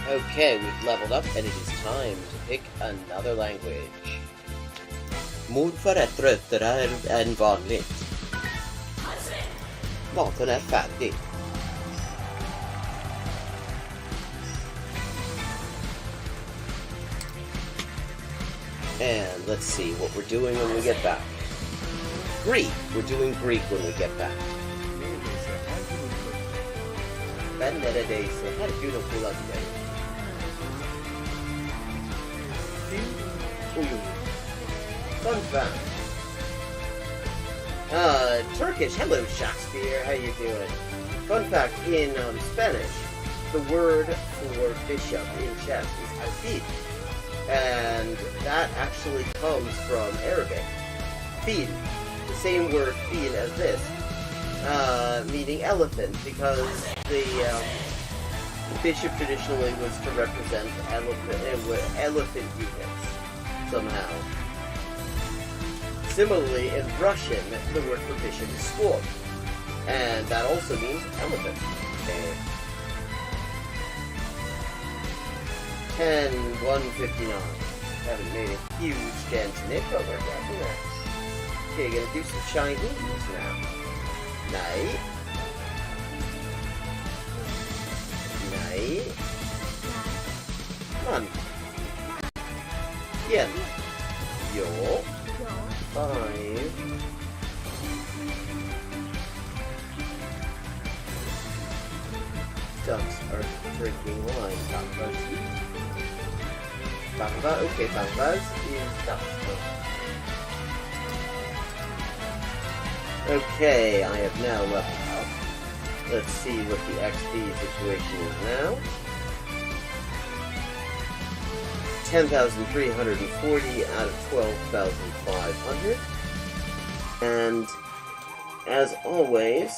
Okay, we've leveled up and it is time to pick another language. Morfar är tröttare än vanligt. Maten är färdig. And let's see what we're doing when we get back. Greek! We're doing Greek when we get back. Ben neredeyse her gün okula giderim. Fun fact. Turkish. Hello, Shakespeare. How you doing? Fun fact, in Spanish, the word for bishop in chess is alfil. And that actually comes from Arabic. Fil. The same word fil as this. Meaning elephant, because the bishop traditionally was to represent elephant units somehow. Similarly, in Russian, the word for bishop is sword, and that also means elephant. Okay. 10-159. Haven't made a huge dent in it, but we're getting there. Okay, gonna do some Chinese now. Nej. Nej. Man. Igen. Jo. 5. Ducks are drinking wine. Bambas. Bamba, okay, Bambas is ducks. Okay, I have now leveled up. Let's see what the XP situation is now. 10,340 out of 12,500. And as always,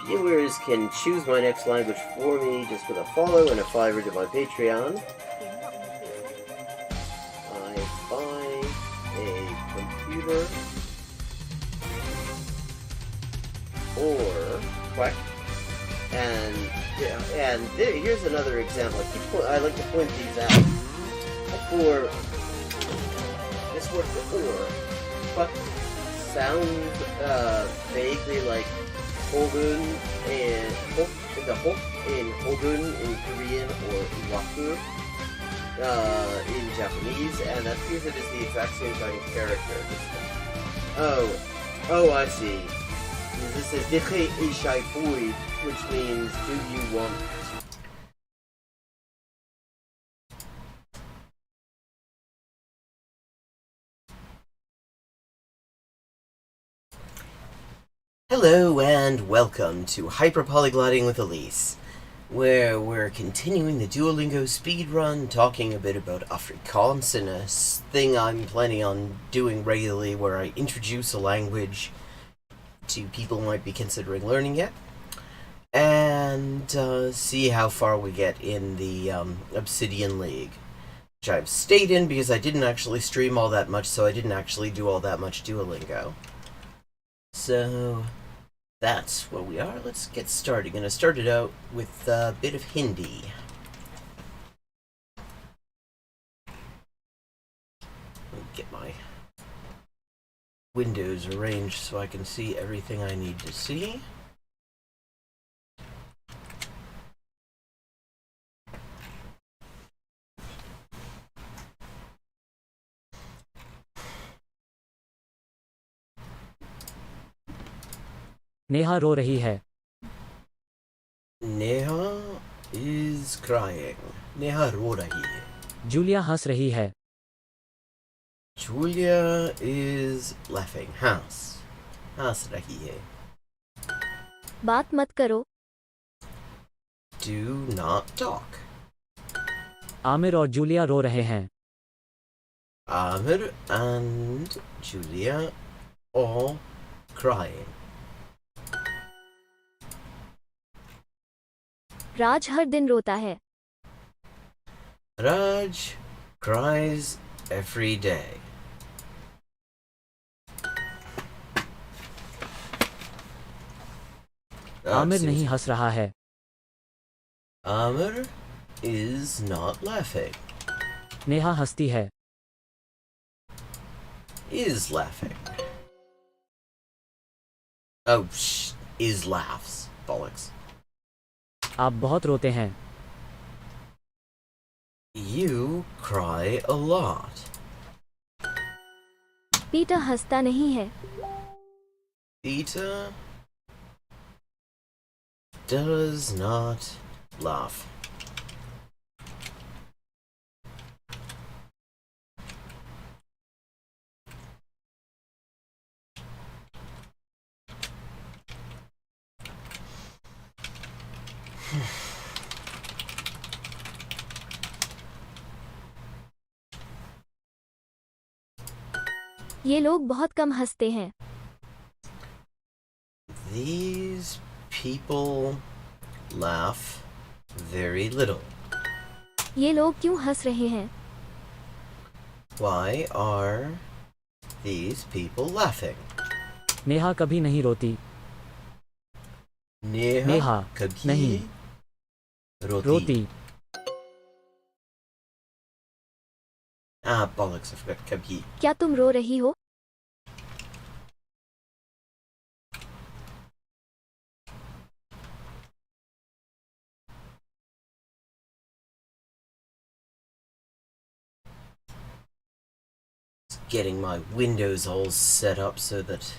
viewers can choose my next language for me just with a follow and a $5 to my Patreon. I buy a computer or quack, and here's another example. I like to point these out. For this word for quack sounds vaguely like hogun and the hok in hogun in Korean or waku in Japanese, and that appears it is the exact same kind of character. Oh, I see. This is Dikhe Ishai Fui, which means, do you want? Hello and welcome to Hyperpolyglotting with Elise, where we're continuing the Duolingo Speedrun, talking a bit about Afrikaans and a thing I'm planning on doing regularly where I introduce a language to people who might be considering learning it, and see how far we get in the Obsidian League, which I've stayed in because I didn't actually stream all that much, so I didn't actually do all that much Duolingo. So that's where we are. Let's get started. Gonna start it out with a bit of Hindi. Get my windows arranged so I can see everything I need to see. Neha रो रही है. Neha is crying. Neha ro rahi hai. Julia हंस रही है. Julia is laughing. Hans rahi hai. बात मत करो. Do not talk. Aamir और Julia रो रहे हैं. Amir and Julia all crying. राज हर दिन रोता है. Raj cries every day. Aamir नहीं हंस रहा है. Amir is not laughing. Neha हंसती है. Is laughing. Oh, is laughs. Bollocks. आप बहुत रोते हैं. You cry a lot. Peter हंसता नहीं है. Peter does not laugh. ये लोग बहुत कम हंसते हैं. These people laugh very little. ये लोग क्यों हंस रहे हैं? Why are these people laughing? Neha कभी नहीं रोती. नेहा कभी नहीं रोती. Ah, bollocks, I forgot kabhi. क्या तुम रो रही हो? Getting my windows all set up so that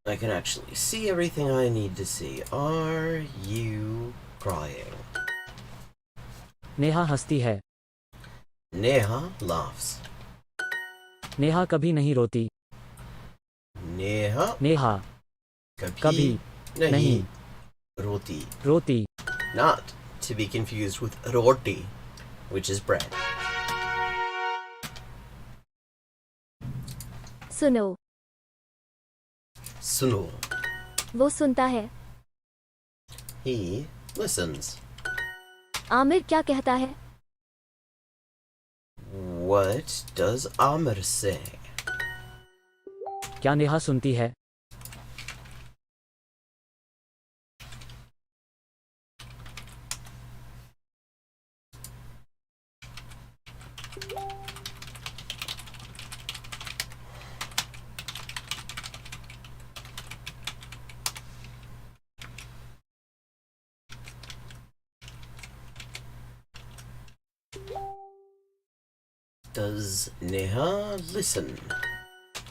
I can actually see everything I need to see. Are you crying? Neha हंसती है. Neha laughs. नेहा कभी नहीं रोती. Neha नेहा kabhi कभी nahi नहीं roti. रोती. Not to be confused with roti, which is bread. सुनो. Suno. वो सुनता है. He listens. आमिर क्या कहता है? What does Amr say? क्या नेहा सुनती है? Does Neha listen?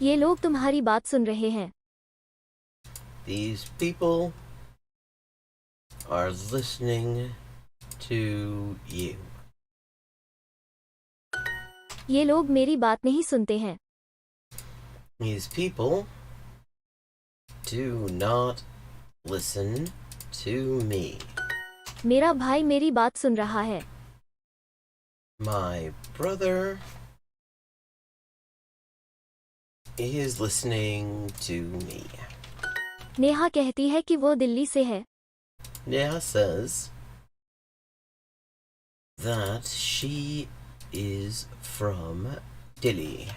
ये लोग तुम्हारी बात सुन रहे हैं. These people are listening to you. ये लोग मेरी बात नहीं सुनते हैं. These people do not listen to me. मेरा भाई मेरी बात सुन रहा है. My brother is listening to me. Neha कहती है कि वो दिल्ली से है. Neha says that she is from Delhi.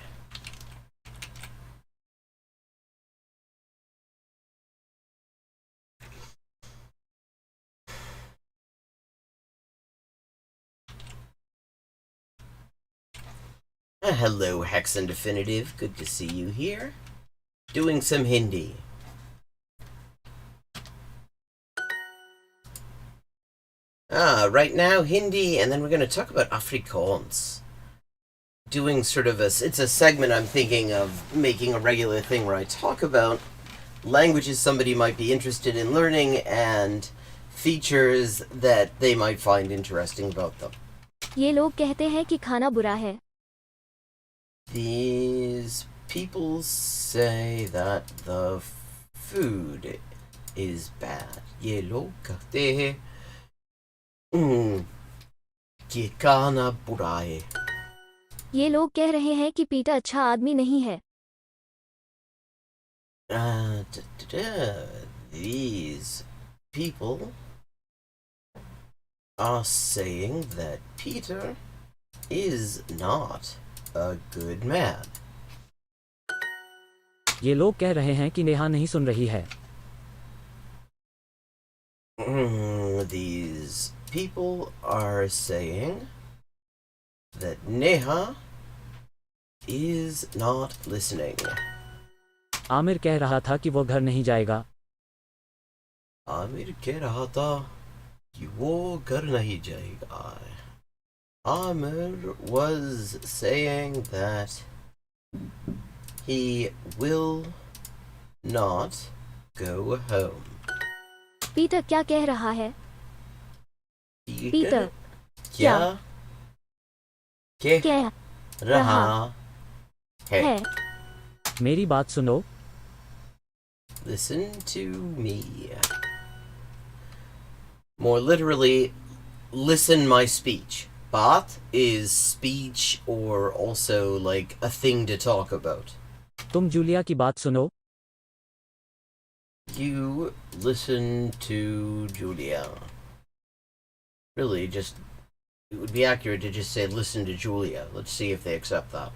Hello, Hexen Definitive. Good to see you here. Doing some Hindi. Right now, Hindi, and then we're going to talk about Afrikaans. Doing sort of it's a segment I'm thinking of making a regular thing where I talk about languages somebody might be interested in learning and features that they might find interesting about them. ये लोग कहते हैं कि खाना बुरा है. These people say that the food is bad. ये लोग कहते हैं कि खाना बुरा है. ये लोग कह रहे हैं कि पीटर अच्छा आदमी नहीं है. These people are saying that Peter is not a good man. ये लोग कह रहे हैं कि नेहा नहीं सुन रही है. These people are saying that Neha is not listening. Aamir कह रहा था कि वो घर नहीं जाएगा. आमिर कह रहा था कि वो घर नहीं जाएगा. Amir was saying that he will not go home. Peter क्या कह रहा है? Peter क्या कह रहा है? मेरी बात सुनो. Listen to me. More literally, listen my speech. Baat is speech or also like a thing to talk about. तुम जूलिया की बात सुनो. You listen to Julia. Really, just it would be accurate to just say listen to Julia. Let's see if they accept that.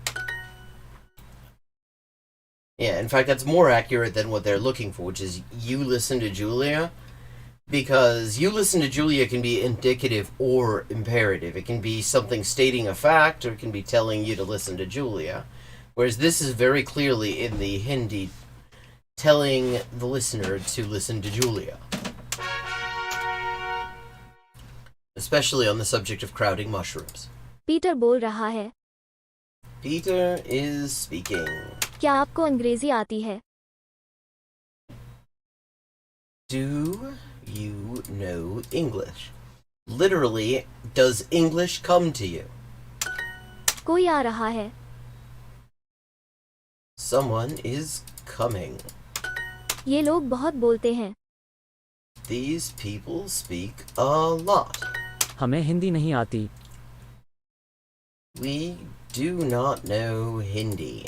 Yeah, in fact, that's more accurate than what they're looking for, which is you listen to Julia, because you listen to Julia can be indicative or imperative. It can be something stating a fact, or it can be telling you to listen to Julia. Whereas this is very clearly in the Hindi telling the listener to listen to Julia. Especially on the subject of crowding mushrooms. Peter बोल रहा है. Peter is speaking. क्या आपको अंग्रेजी आती है? Do you know English? Literally, does English come to you? कोई आ रहा है. Someone is coming. ये लोग बहुत बोलते हैं. These people speak a lot. हमें हिंदी नहीं आती. We do not know Hindi.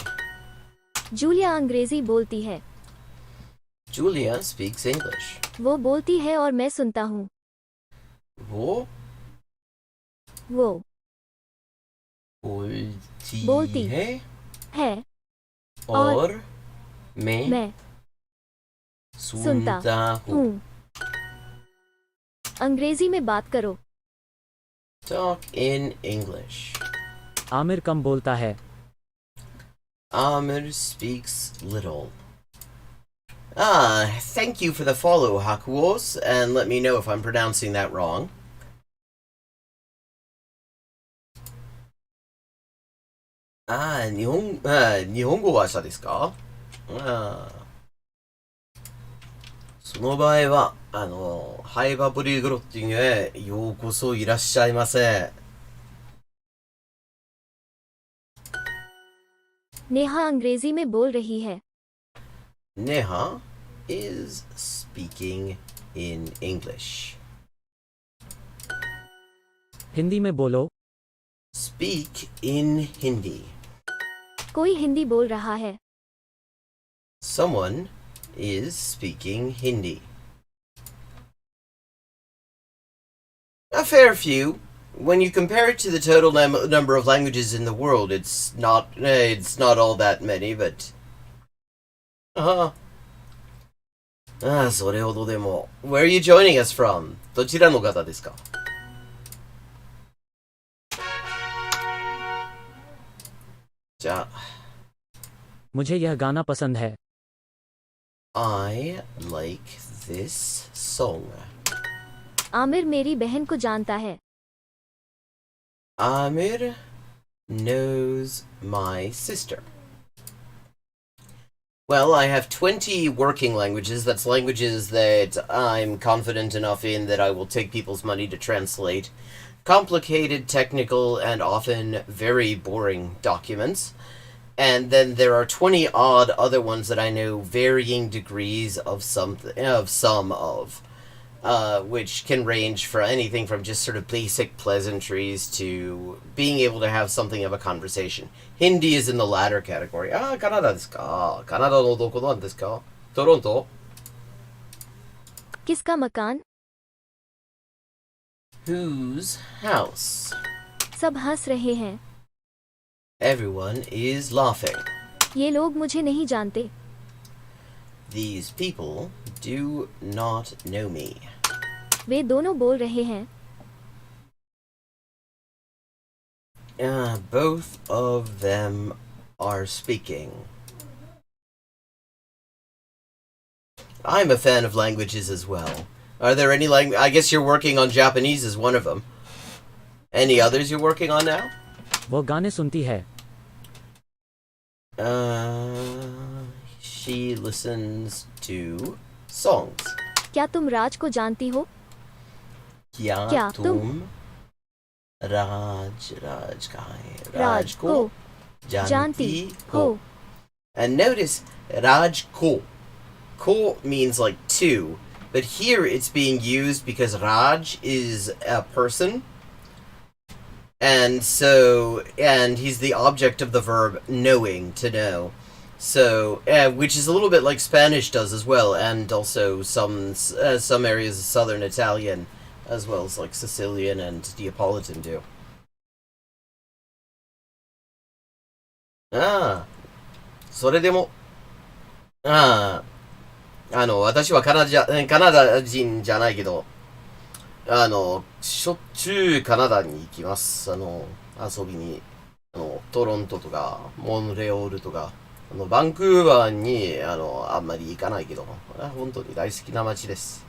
Julia अंग्रेजी बोलती है. Julia speaks English. वो बोलती है और मैं सुनता हूँ. वो बोलती है और मैं सुनता हूँ. अंग्रेजी में बात करो. Talk in English. आमिर कम बोलता है. Amir speaks little. Thank you for the follow, Hakuos, and let me know if I'm pronouncing that wrong. Nihongo wa sa desu ka? その場合は、ハイバブリグロッティングへようこそいらっしゃいませ。नेहा अंग्रेजी में बोल रही है. Neha is speaking in English. Hindi में बोलो. Speak in Hindi. कोई हिंदी बोल रहा है. Someone is speaking Hindi. A fair few. When you compare it to the total number of languages in the world, it's not all that many, but それほどでも. Where are you joining us from? どちらの方ですか? मुझे यह गाना पसंद है. I like this song. Aamir मेरी बहन को जानता है. Amir knows my sister. Well, I have 20 working languages. That's languages that I'm confident enough in that I will take people's money to translate complicated, technical, and often very boring documents. And then there are 20 odd other ones that I know varying degrees of some of. Which can range for anything from just sort of basic pleasantries to being able to have something of a conversation. Hindi is in the latter category. Canada desu ka? Canada no doko nan desu ka? Toronto. किसका मकान? Whose house? सब हंस रहे हैं. Everyone is laughing. ये लोग मुझे नहीं जानते. These people do not know me. वे दोनों बोल रहे हैं. Both of them are speaking. I'm a fan of languages as well. Are there any I guess you're working on Japanese as one of them. Any others you're working on now? वो गाने सुनती है. She listens to songs. क्या तुम राज को जानती हो? क्या तुम राज कहाँ है? राज को जानती हो. And notice Raj ko. Ko means like two, but here it's being used because Raj is a person. And he's the object of the verb knowing, to know. So, which is a little bit like Spanish does as well, and also some areas of Southern Italian, as well as like Sicilian and Neapolitan do. それでも、私はカナダ人じゃないけど、しょっちゅうカナダに行きます。遊びに。トロントとか、モンレオールとか、バンクーバーに、あんまり行かないけど、本当に大好きな街です。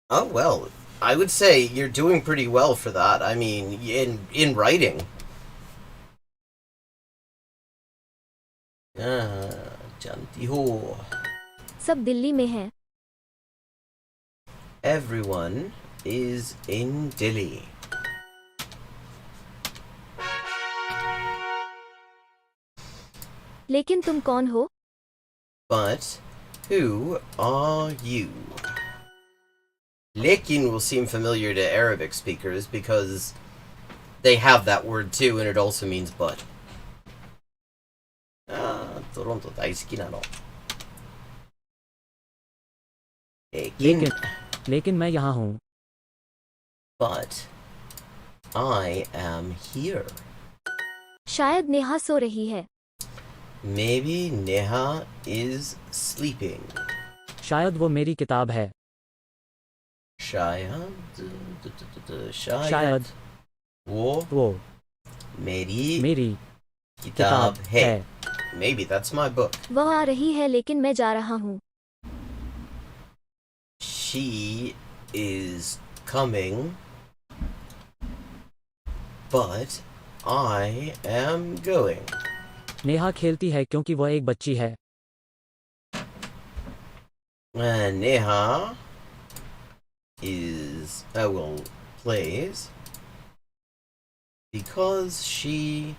Oh, well, I would say you're doing pretty well for that. I mean, in writing. जानती हो. सब दिल्ली में हैं. Everyone is in Delhi. लेकिन तुम कौन हो? But who are you? Lekin will seem familiar to Arabic speakers because they have that word too, and it also means but. Toronto 大好きなの。लेकिन मैं यहाँ हूँ. But I am here. शायद नेहा सो रही है. Maybe Neha is sleeping. शायद वो मेरी किताब है. शायद वो मेरी किताब है. Maybe that's my book. वह आ रही है लेकिन मैं जा रहा हूँ. She is coming, but I am going. Neha खेलती है क्योंकि वह एक बच्ची है. Neha plays because she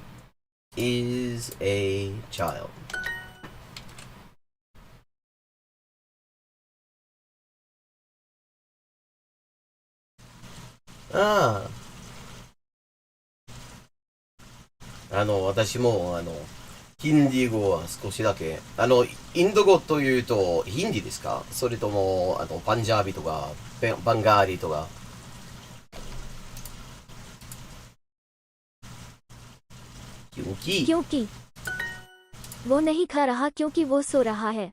is a child. Ah. 私もヒンディー語は少しだけ。インド語というと、ヒンディですか？それとも、パンジャービとか、バンガーリとか。क्योंकि वो नहीं खा रहा क्योंकि वो सो रहा है.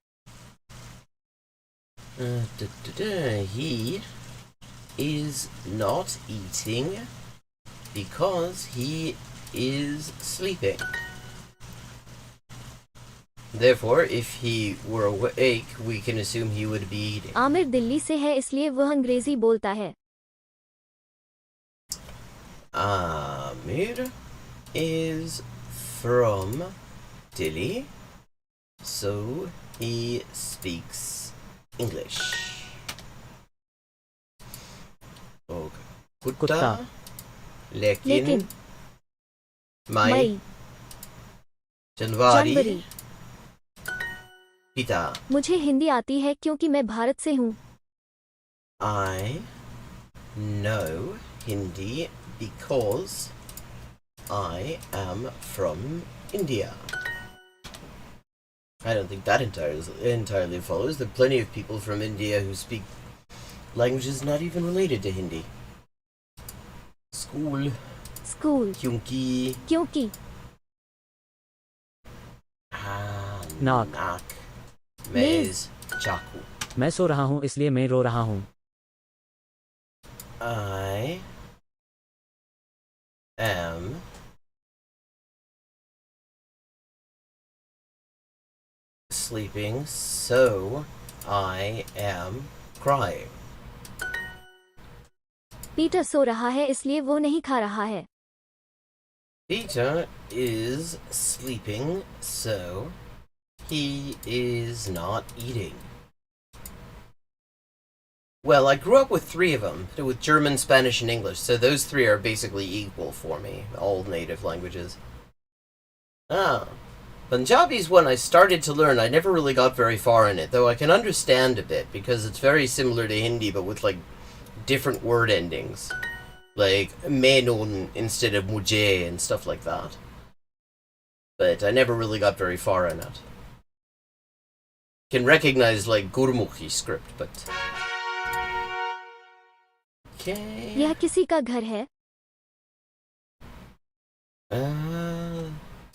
He is not eating because he is sleeping. Therefore, if he were awake, we can assume he would be eating. Aamir Delhi से है इसलिए वह अंग्रेजी बोलता है. Amir is from Delhi, so he speaks English. कुत्ता लेकिन मई जनवरी पिता. मुझे हिंदी आती है क्योंकि मैं भारत से हूँ. I know Hindi because I am from India. I don't think that entirely follows. There are plenty of people from India who speak languages not even related to Hindi. School. क्योंकि नाक मेज चाकू. मैं सो रहा हूँ इसलिए मैं रो रहा हूँ. I am sleeping, so I am crying. Peter सो रहा है इसलिए वो नहीं खा रहा है. Peter is sleeping, so he is not eating. Well, I grew up with three of them, with German, Spanish, and English, so those three are basically equal for me, all native languages. Ah. Punjabi's one I started to learn. I never really got very far in it, though I can understand a bit, because it's very similar to Hindi, but with, like, different word endings. Like, menun instead of mujhe and stuff like that. But I never really got very far in it. Can recognize, like, Gurmukhi script, but... Okay... यह किसी का घर है.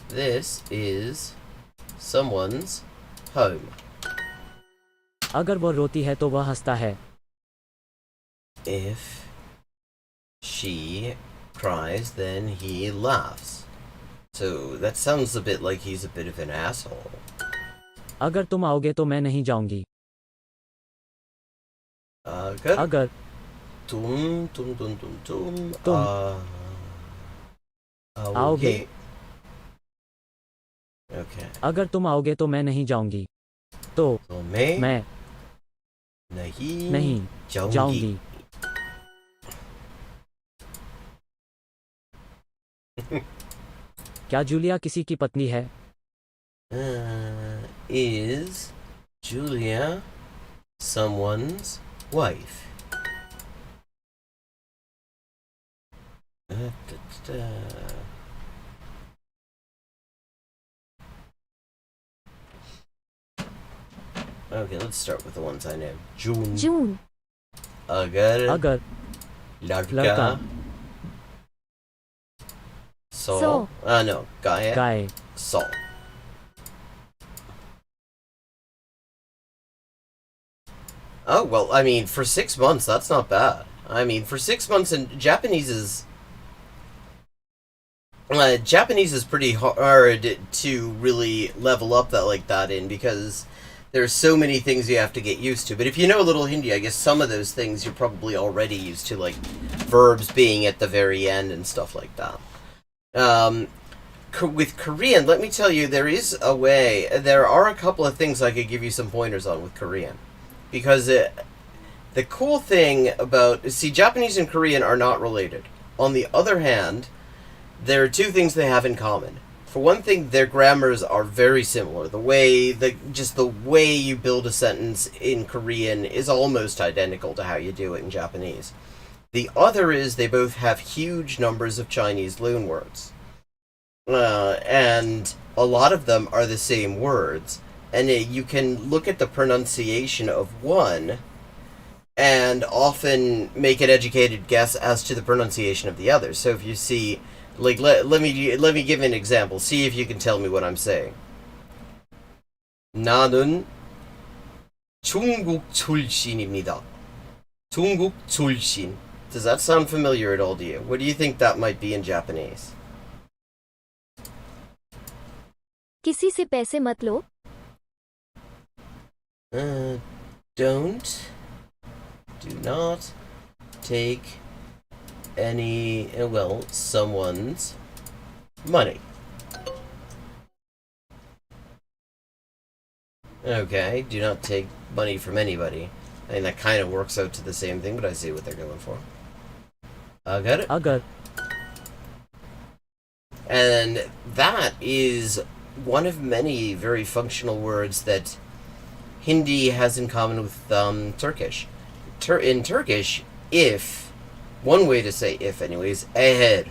This is someone's home. अगर वो रोती है तो वह हंसता है. If she cries, then he laughs. So that sounds a bit like he's a bit of an asshole. अगर तुम आओगे तो मैं नहीं जाऊंगी. अगर तुम आओगे. Okay. अगर तुम आओगे तो मैं नहीं जाऊंगी. तो मैं नहीं जाऊंगी. क्या जूलिया किसी की पत्नी है? Is Julia someone's wife? Okay, let's start with the ones I know. जून. अगर लड़का Saw. No. Guy. Saw. Oh, well, I mean, for 6 months, that's not bad. I mean, for 6 months, and Japanese is pretty hard to really level up that like that in, because there's so many things you have to get used to. But if you know a little Hindi, I guess some of those things you're probably already used to, like verbs being at the very end and stuff like that. With Korean, let me tell you, there is a way. There are a couple of things I could give you some pointers on with Korean. Because the cool thing about... See, Japanese and Korean are not related. On the other hand, there are two things they have in common. For one thing, their grammars are very similar. The way you build a sentence in Korean is almost identical to how you do it in Japanese. The other is they both have huge numbers of Chinese loanwords. And a lot of them are the same words. And you can look at the pronunciation of one and often make an educated guess as to the pronunciation of the other. So if you see... Like, let me give an example. See if you can tell me what I'm saying. 나는 중국 출신입니다. 중국 출신. Does that sound familiar at all to you? What do you think that might be in Japanese? किसी से पैसे मत लो. Do not take any, someone's money. Okay, do not take money from anybody. I mean, that kind of works out to the same thing, but I see what they're going for. Got it? अगर And that is one of many very functional words that Hindi has in common with Turkish. In Turkish, if, one way to say if anyways, eher,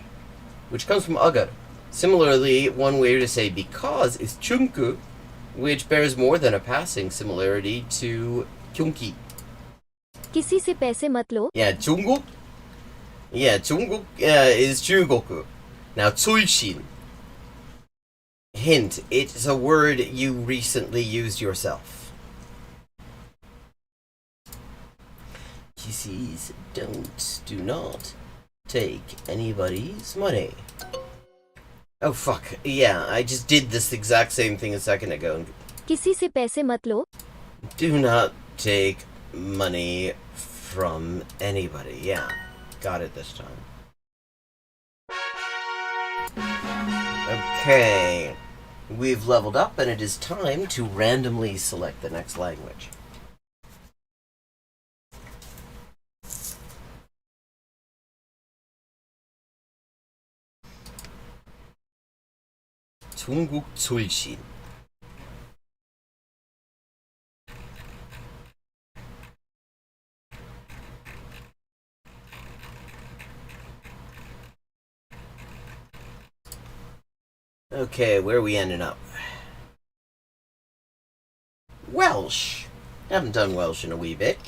which comes from agar. Similarly, one way to say because is çünkü, which bears more than a passing similarity to kyunki. किसी से पैसे मत लो. Yeah, 중국. Yeah, 중국 is 중국. Now, 출신. Hint, it's a word you recently used yourself. NPCs do not take anybody's money. Oh fuck, yeah, I just did this exact same thing a second ago. किसी से पैसे मत लो. Do not take money from anybody. Yeah, got it this time. Okay, we've leveled up and it is time to randomly select the next language. 중국 출신. Okay, where are we ending up? Welsh. Haven't done Welsh in a wee bit.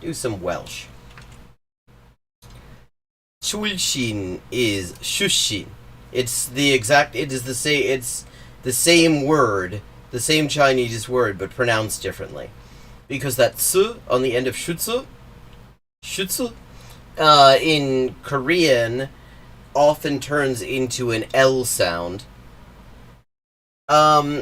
Do some Welsh. 출신 is shushin. It's the same word, the same Chinese word, but pronounced differently. Because that tsu on the end of shutsu, in Korean often turns into an L sound. Actually,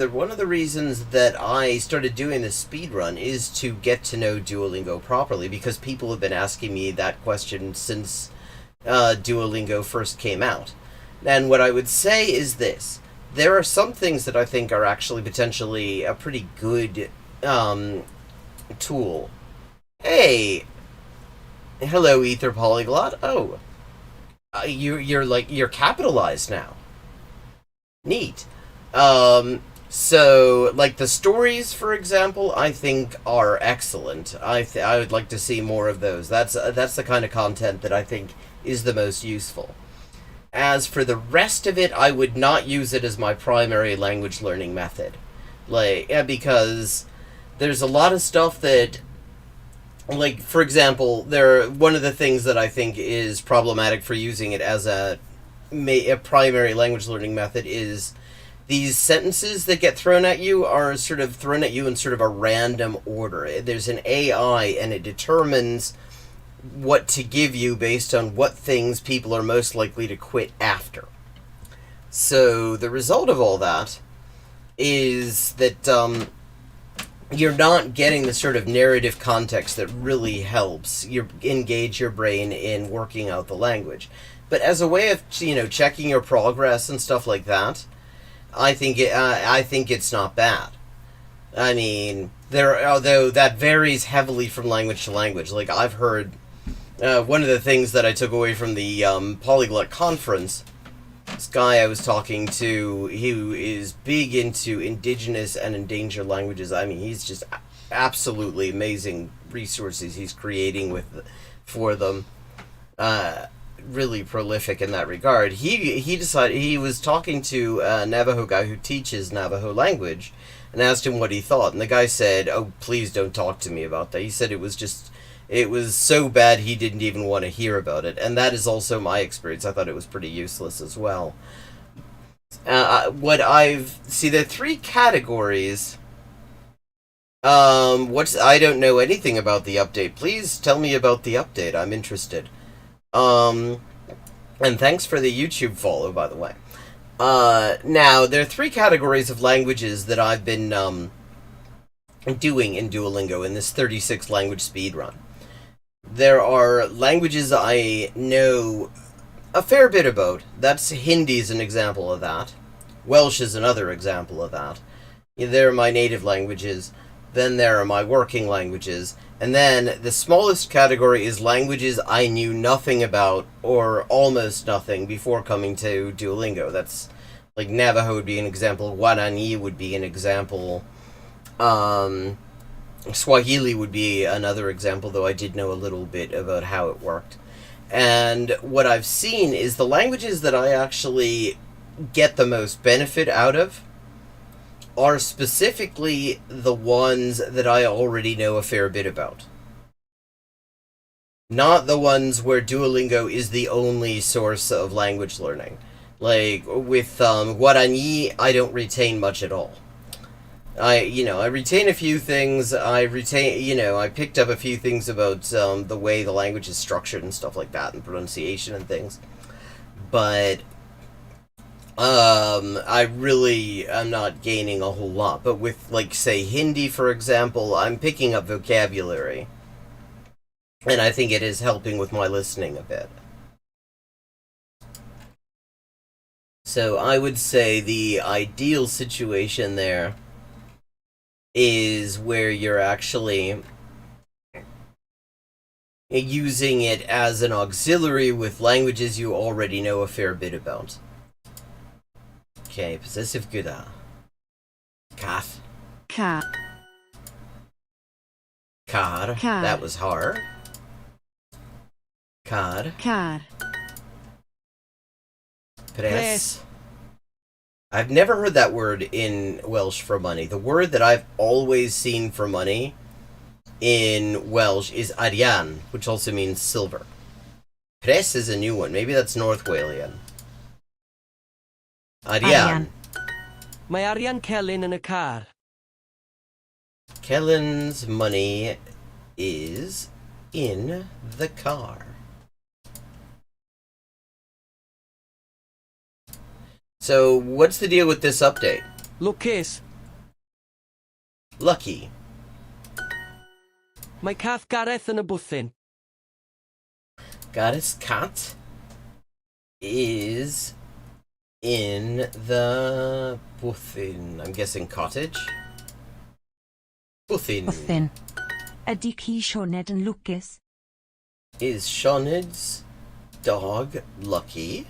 one of the reasons that I started doing this speedrun is to get to know Duolingo properly, because people have been asking me that question since Duolingo first came out. And what I would say is this. There are some things that I think are actually potentially a pretty good tool. Hey! Hello, Ether Polyglot. Oh. You're capitalized now. Neat. So, like, the stories, for example, I think are excellent. I would like to see more of those. That's the kind of content that I think is the most useful. As for the rest of it, I would not use it as my primary language learning method. Because there's a lot of stuff that, like, for example, one of the things that I think is problematic for using it as a primary language learning method is these sentences that get thrown at you are sort of thrown at you in sort of a random order. There's an AI, and it determines what to give you based on what things people are most likely to quit after. So the result of all that is that you're not getting the sort of narrative context that really helps you engage your brain in working out the language. But as a way of, checking your progress and stuff like that, I think it's not bad. I mean, although that varies heavily from language to language. Like, I've heard one of the things that I took away from the Polyglot conference, this guy I was talking to, he is big into indigenous and endangered languages. I mean, he's just absolutely amazing resources he's creating for them. Really prolific in that regard. He decided, he was talking to a Navajo guy who teaches Navajo language, and asked him what he thought, and the guy said, "Oh, please don't talk to me about that." He said it was so bad he didn't even want to hear about it, and that is also my experience. I thought it was pretty useless as well. There are 3 categories. I don't know anything about the update. Please tell me about the update. I'm interested. And thanks for the YouTube follow, by the way. Now, there are 3 categories of languages that I've been, doing in Duolingo in this 36 language speedrun. There are languages I know a fair bit about. Hindi is an example of that. Welsh is another example of that. There are my native languages. Then there are my working languages. And then the smallest category is languages I knew nothing about, or almost nothing, before coming to Duolingo. That's, like, Navajo would be an example, Guarani would be an example, Swahili would be another example, though I did know a little bit about how it worked. And what I've seen is the languages that I actually get the most benefit out of are specifically the ones that I already know a fair bit about. Not the ones where Duolingo is the only source of language learning. Like, with Guarani, I don't retain much at all. I retain a few things. I picked up a few things about the way the language is structured and stuff like that, and pronunciation and things. But I really am not gaining a whole lot. But with, like, say, Hindi, for example, I'm picking up vocabulary. And I think it is helping with my listening a bit. So I would say the ideal situation there is where you're actually using it as an auxiliary with languages you already know a fair bit about. Okay, possessive gyda. Cat. Cat. Car. Car. That was hard. Car. Car. Press. I've never heard that word in Welsh for money. The word that I've always seen for money in Welsh is arian, which also means silver. Press is a new one. Maybe that's North Walian. Arian. Mae arian Celyn yn y car. Kellen's money is in the car. So, what's the deal with this update? Lwcus. Lucky. Mae cath Gareth yn y bwthyn. Goddess Cat is in the bwthyn. I'm guessing cottage? Bwthyn. Bwthyn. Ydy ci Sioned yn lwcus? Is Sioned's dog Lucky?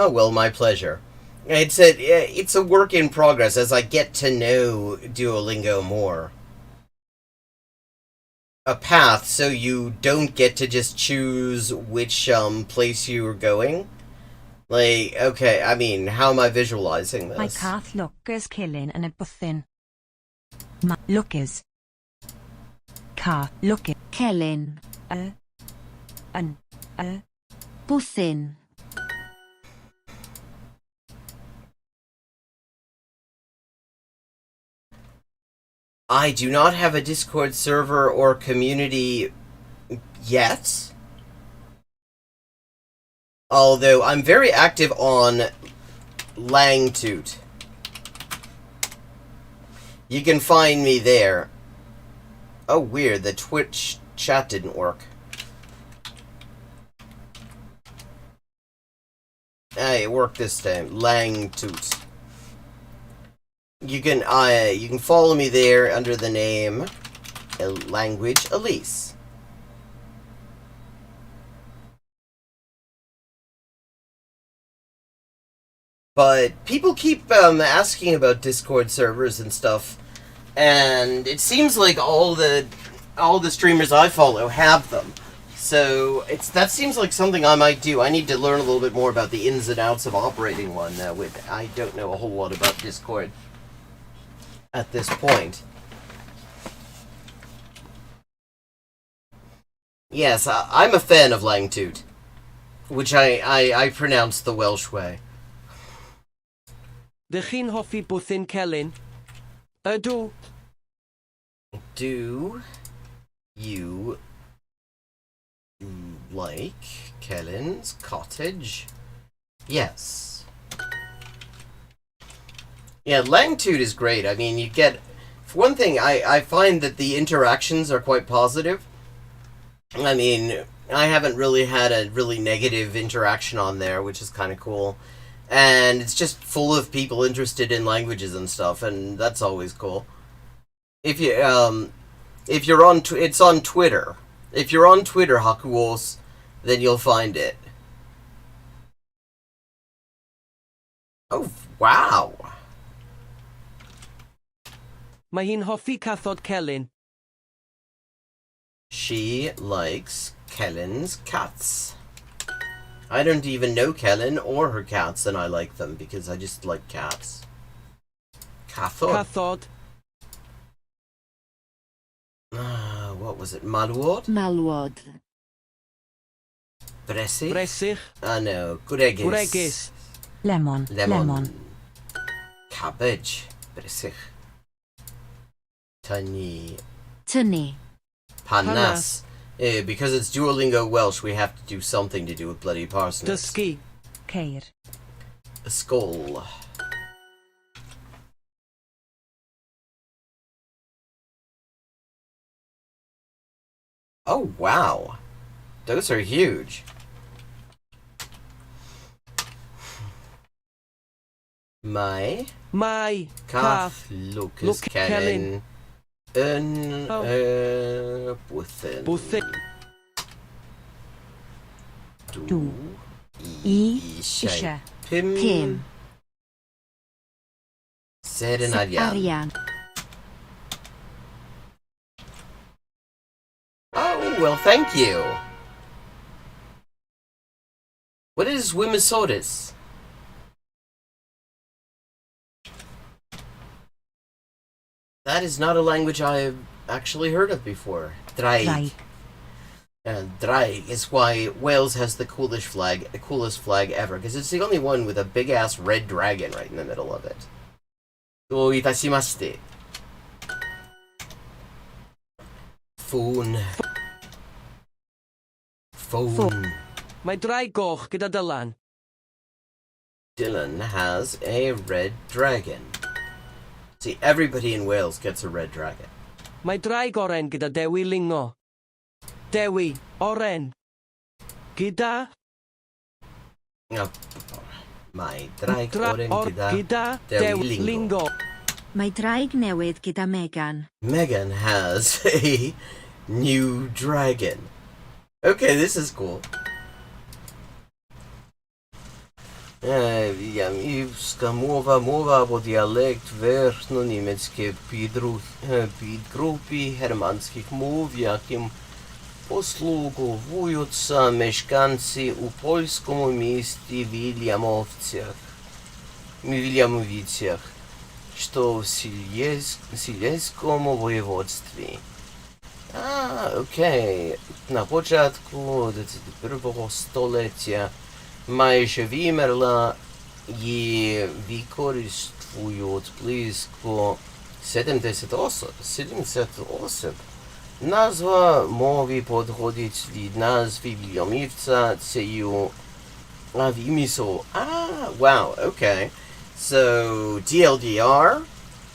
Oh, well, my pleasure. It's a work in progress as I get to know Duolingo more. A path so you don't get to just choose which place you're going. Like, okay, I mean, how am I visualizing this? Mae cath lwcus Celyn yn y bwthyn. Mae lwcus. Cath lwcus. Celyn. Yn. Bwthyn. I do not have a Discord server or community yet. Although I'm very active on Langtoot. You can find me there. Oh, weird. The Twitch chat didn't work. It worked this time. Langtoot. You can follow me there under the name Language Elise. But people keep asking about Discord servers and stuff, and it seems like all the streamers I follow have them. So that seems like something I might do. I need to learn a little bit more about the ins and outs of operating one. I don't know a whole lot about Discord at this point. Yes, I'm a fan of Langtoot, which I pronounce the Welsh way. Dych chi'n hoffi bwthyn Celyn? Ydw. Do you like Kellen's cottage? Yes. Yeah, Langtoot is great. I mean, you get... For one thing, I find that the interactions are quite positive. I mean, I haven't really had a really negative interaction on there, which is kind of cool. And it's just full of people interested in languages and stuff, and that's always cool. If you're on... it's on Twitter. If you're on Twitter, Hakuos, then you'll find it. Oh, wow. Mae hi'n hoffi cathod Celyn. She likes Kellen's cats. I don't even know Kellen or her cats, and I like them because I just like cats. Cathod. Cathod. What was it? Malwod? Malwod. Bresych? Bresych. No. Gwregis. Gwregis. Lemon. Lemon. Cabbage. Brysych. Tynnu. Tynnu. Panas. Because it's Duolingo Welsh, we have to do something to do with bloody parsnips. Dysgu. Ceir. A skull. Oh, wow. Those are huge. Mai. Mai. Cath. Cath. Lucas. Celyn. Celyn. Bwthyn. Bwthyn. Du. Eisiau. Pum. Pum. Seren arian. Arian. Oh, well, thank you. What is Wimisotis? That is not a language I've actually heard of before. Draig. Draig. And Draig is why Wales has the coolest flag ever, because it's the only one with a big ass red dragon right in the middle of it. Do itashimashite. Phone. Phone. Mae draig goch gyda Dylan. Dylan has a red dragon. See, everybody in Wales gets a red dragon. Mae draig oren gyda Dewi Lingo. Dewi, oren. Gyda. Oh, my draig oren gyda Dewi Lingo. Mae draig newydd gyda Megan. Megan has a new dragon. Okay, this is cool. Iwska mowa bo dialekt werno-niemieckie podgrupy hermanskich mów, jakim posługowująca mieszkańcy u polskim mieście Williamowicach, что в Силезьком województwie. Okej. Na początku XXI stulecia майже вимерла і використовують близько 70 осіб. Назва мови походить від назви Вільямівця цією Вімісо. Wow, okay. So, DLDR,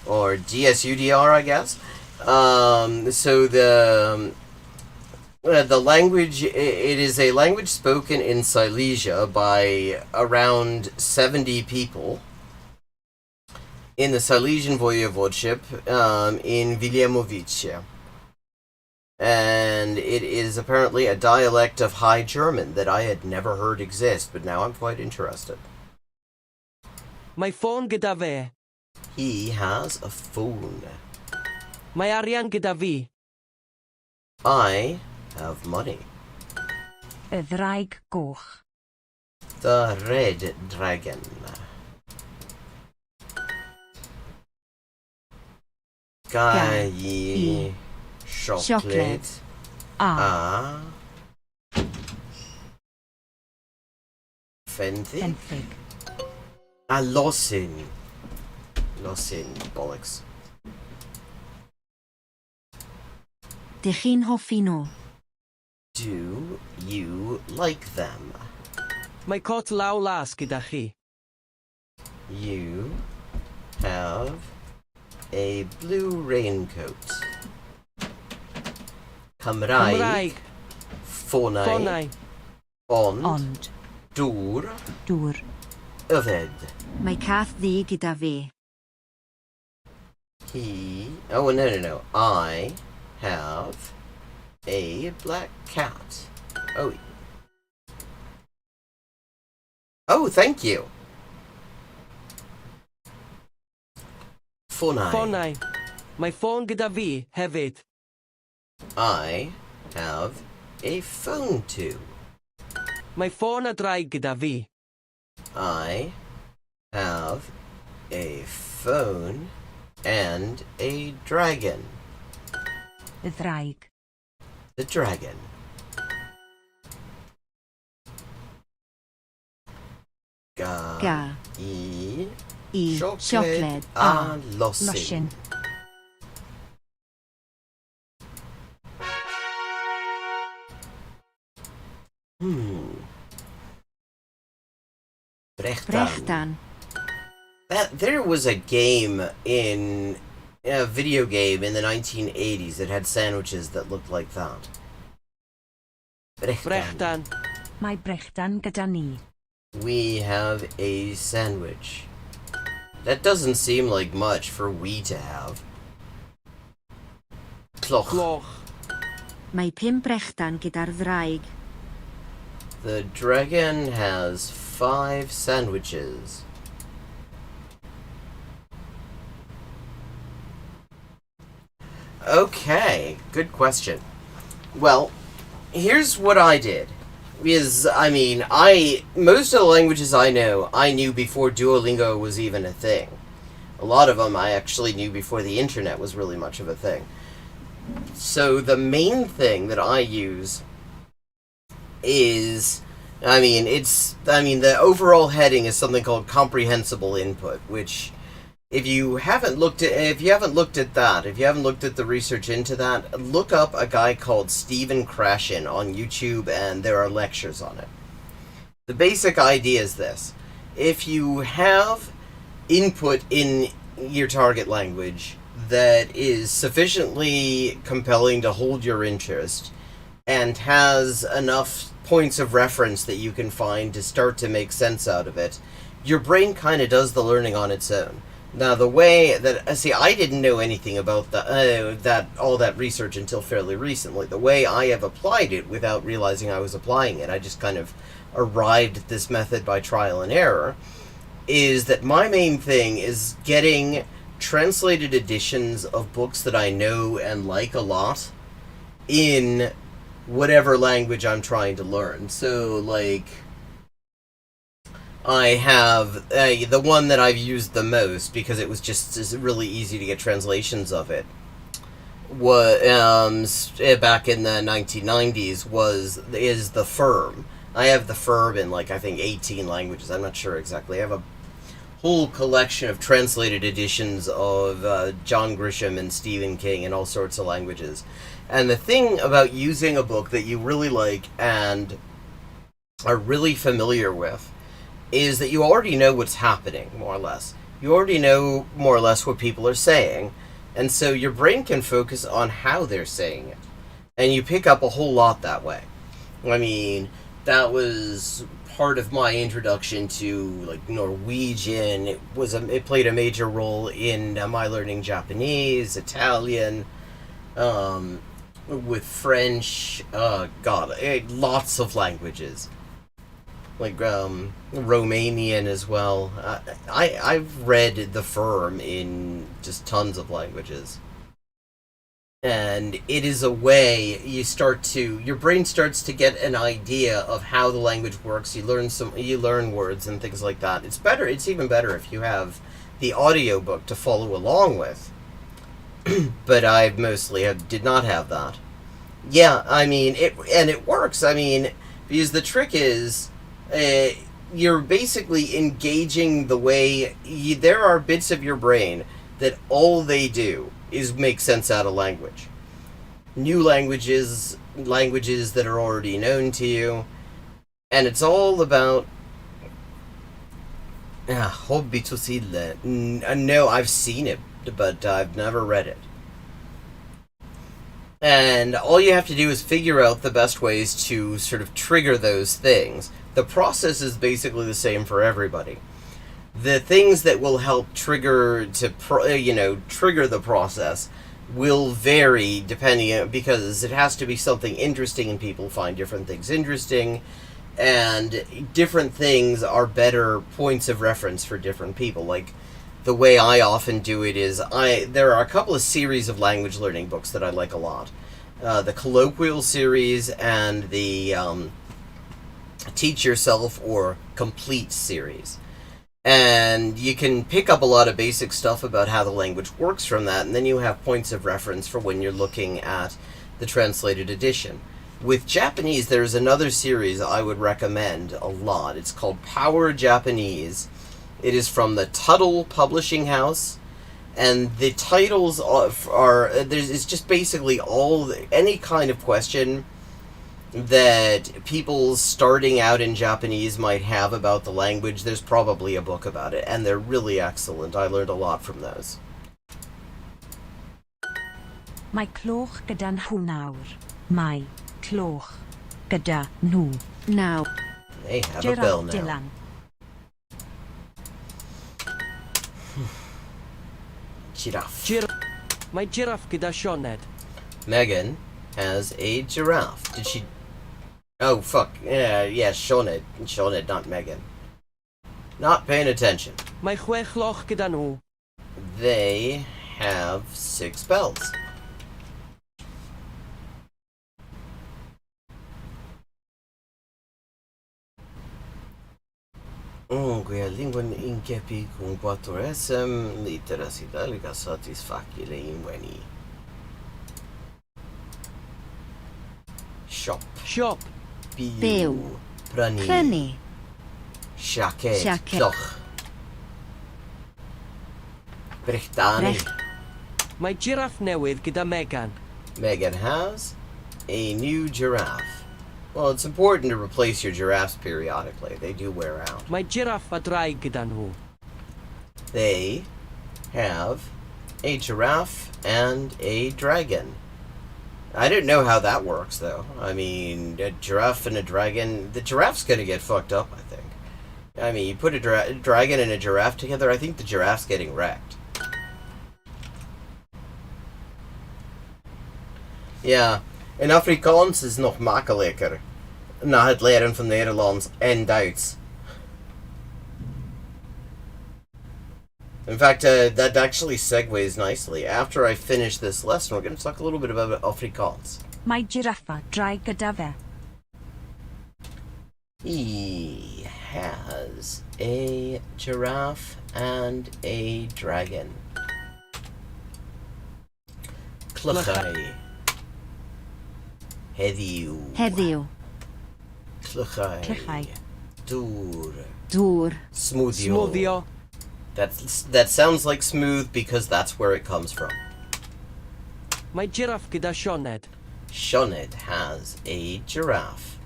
or DSUDR, I guess. So the language, it is a language spoken in Silesia by around 70 people in the Silesian voivodeship in Williamowice. And it is apparently a dialect of High German that I had never heard exist, but now I'm quite interested. Mae ffôn gyda fe. He has a phone. Mae arian gyda fi. I have money. Y ddraig goch. The red dragon. Gai chocolate. Fenthyg. Fenthyg. Losin. Losin, bollocks. Dych chi'n hoffi nhw? Do you like them? Mae cot law las gyda chi. You have a blue raincoat. Cymraeg. Cymraeg. Ffonnau. Ffonnau. Ond. Dŵr. Dŵr. Yfed. Mae cath ddi gyda fi. He... Oh, no. I have a black cat. Oh. Oh, thank you. Ffonnau. Ffonnau. Mae ffôn gyda fi hefyd. I have a phone too. Mae ffôn a draig gyda fi. I have a phone and a dragon. Y ddraig. The dragon. Ga. I. I. Chocolate. A. Losin. Losin. Brechtan. There was a game a video game in the 1980s that had sandwiches that looked like that. Brechtan. Mae brechdan gyda ni. We have a sandwich. That doesn't seem like much for we to have. Cloch. Gloch. Mae 5 brechdan gyda'r ddraig. The dragon has 5 sandwiches. Okay, good question. Well, here's what I did. Because, most of the languages I know, I knew before Duolingo was even a thing. A lot of them I actually knew before the internet was really much of a thing. So the main thing that I use is, the overall heading is something called comprehensible input, which if you haven't looked at the research into that, look up a guy called Stephen Krashen on YouTube, and there are lectures on it. The basic idea is this: if you have input in your target language that is sufficiently compelling to hold your interest and has enough points of reference that you can find to start to make sense out of it, your brain kind of does the learning on its own. Now, the way that I didn't know anything about all that research until fairly recently. The way I have applied it without realizing I was applying it, I just kind of arrived at this method by trial and error, is that my main thing is getting translated editions of books that I know and like a lot in whatever language I'm trying to learn. So, like, I have the one that I've used the most because it was just really easy to get translations of it. Back in the 1990s is the Firm. I have the Firm in I think 18 languages. I'm not sure exactly. I have a whole collection of translated editions of John Grisham and Stephen King in all sorts of languages. And the thing about using a book that you really like and are really familiar with is that you already know what's happening, more or less. You already know more or less what people are saying, and so your brain can focus on how they're saying it. And you pick up a whole lot that way. That was part of my introduction to Norwegian. It played a major role in my learning Japanese, Italian, with French, lots of languages. Romanian as well. I've read The Firm in just tons of languages. And it is a way your brain starts to get an idea of how the language works. You learn words and things like that. It's even better if you have the audiobook to follow along with. But I mostly did not have that. Yeah, it works. Because the trick is, you're basically engaging the way there are bits of your brain that all they do is make sense out of language. New languages that are already known to you, and it's all about hobby to see that. No, I've seen it, but I've never read it. And all you have to do is figure out the best ways to sort of trigger those things. The process is basically the same for everybody. The things that will help trigger the process will vary because it has to be something interesting, and people find different things interesting, and different things are better points of reference for different people. Like, the way I often do it is there are a couple of series of language learning books that I like a lot. The colloquial series and the Teach Yourself or Complete series. And you can pick up a lot of basic stuff about how the language works from that, and then you have points of reference for when you're looking at the translated edition. With Japanese, there's another series I would recommend a lot. It's called Power Japanese. It is from the Tuttle Publishing House, and the titles it's just basically any kind of question that people starting out in Japanese might have about the language. There's probably a book about it, and they're really excellent. I learned a lot from those. Mae cloch gyda nhw nawr. Mae cloch gyda nhw. Now. They have a bell Gerard now. Dylan. Giraffe. Mae giraffe gyda Sioned. Megan has a giraffe. Did she... Oh, fuck. Yeah, Sioned. Sioned, not Megan. Not paying attention. Mae chwech loch gyda nhw. They have 6 bells. Linguan inkepi con 4 SM, literacy italica satisfacchi le inweni. Shop. Siop. Byw. Prynu. Prynu. Siaced. Siaced. Cloch. Brechdani. Mae giraffe newydd gyda Megan. Megan has a new giraffe. Well, it's important to replace your giraffes periodically. They do wear out. Mae giraffe a draig gyda nhw. They have a giraffe and a dragon. I don't know how that works, though. I mean, a giraffe and a dragon... The giraffe's gonna get fucked up, I think. I mean, you put a dragon and a giraffe together, I think the giraffe's getting wrecked. Ja, in Afrikaans is nog makkelijker. Na het leren van Nederlands en Duits. In fact, that actually segues nicely. After I finish this lesson, we're going to talk a little bit about Afrikaans. Mae giraffa draig gyda fe. He has a giraffe and a dragon. Clychau. Heddiw. Heddiw. Clychau. Clychau. Dŵr. Dŵr. Smoothio. Smwddio. That sounds like smooth because that's where it comes from. Mae giraffe gyda Sioned. Sioned has a giraffe.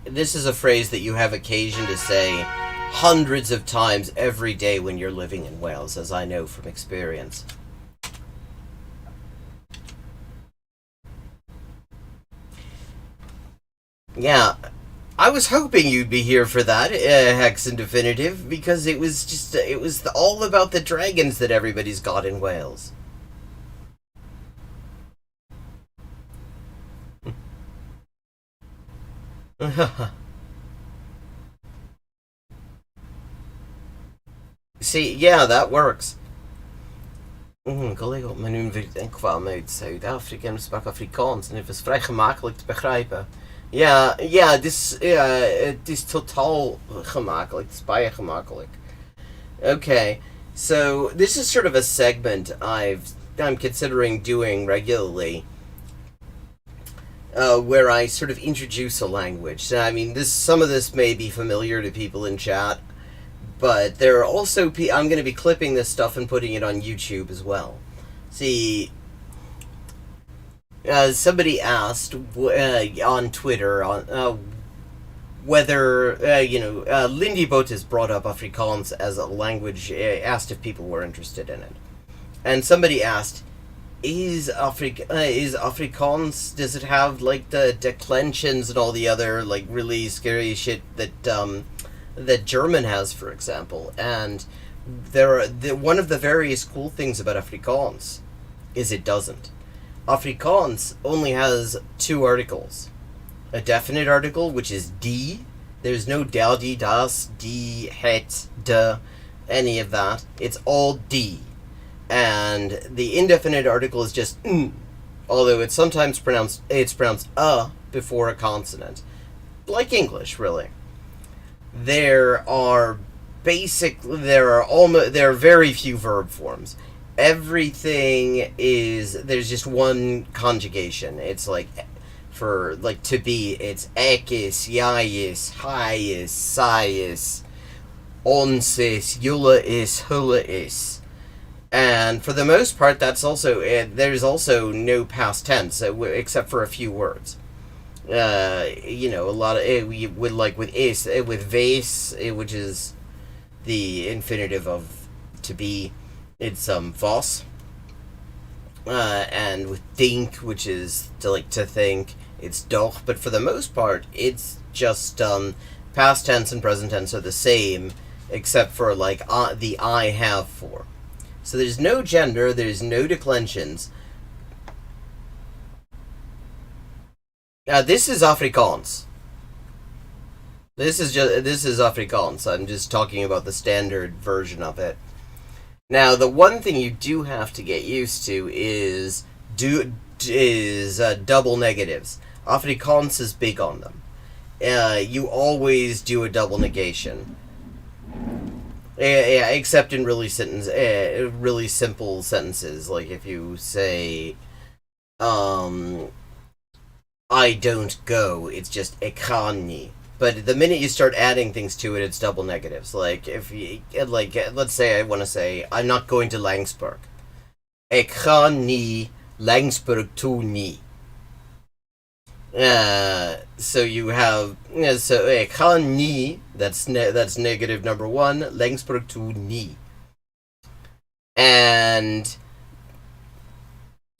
This is a phrase that you have occasion to say hundreds of times every day when you're living in Wales, as I know from experience. Yeah, I was hoping you'd be here for that, Hex and Definitive, because it was all about the dragons that everybody's got in Wales. See, yeah, that works. Collega op mijn universiteit kwam uit Zuid-Afrika en sprak Afrikaans en het was vrij gemakkelijk te begrijpen. Ja, het is totaal gemakkelijk. Het is bijna gemakkelijk. Okay, so this is sort of a segment I'm considering doing regularly, where I sort of introduce a language. So, I mean, some of this may be familiar to people in chat, but there are also I'm going to be clipping this stuff and putting it on YouTube as well. See, somebody asked on Twitter whether Lindy Botes brought up Afrikaans as a language. Asked if people were interested in it, and somebody asked, "Is Afrikaans? Does it have like the declensions and all the other like really scary shit that German has, for example?" And one of the various cool things about Afrikaans is it doesn't. Afrikaans only has 2 articles. A definite article, which is die. There's no da, die, das, die, het, de, any of that. It's all die. And the indefinite article is just although it's sometimes pronounced before a consonant. Like English, really. There are very few verb forms. everything is, there's just one conjugation. It's like, for like to be, it's ekis, yais, hiis, sais, onsis, eulais, hulais. And for the most part, that's also, there's also no past tense, except for a few words. A lot of, with like with is, with vase, which is the infinitive of to be, it's vos. And with think, which is to think, it's doch. But for the most part, it's just past tense and present tense are the same, except for like the I have for. So there's no gender, there's no declensions. This is Afrikaans. This is Afrikaans. I'm just talking about the standard version of it. Now, the one thing you do have to get used to is double negatives. Afrikaans is big on them. You always do a double negation. Yeah, except in really simple sentences, like if you say, I don't go, it's just ik ga niet. But the minute you start adding things to it, it's double negatives. Like if you, let's say I want to say, I'm not going to Langsburg. Ik ga niet Langsburg toe niet. So you have, so ik ga niet, that's negative number one, Langsburg toe niet. And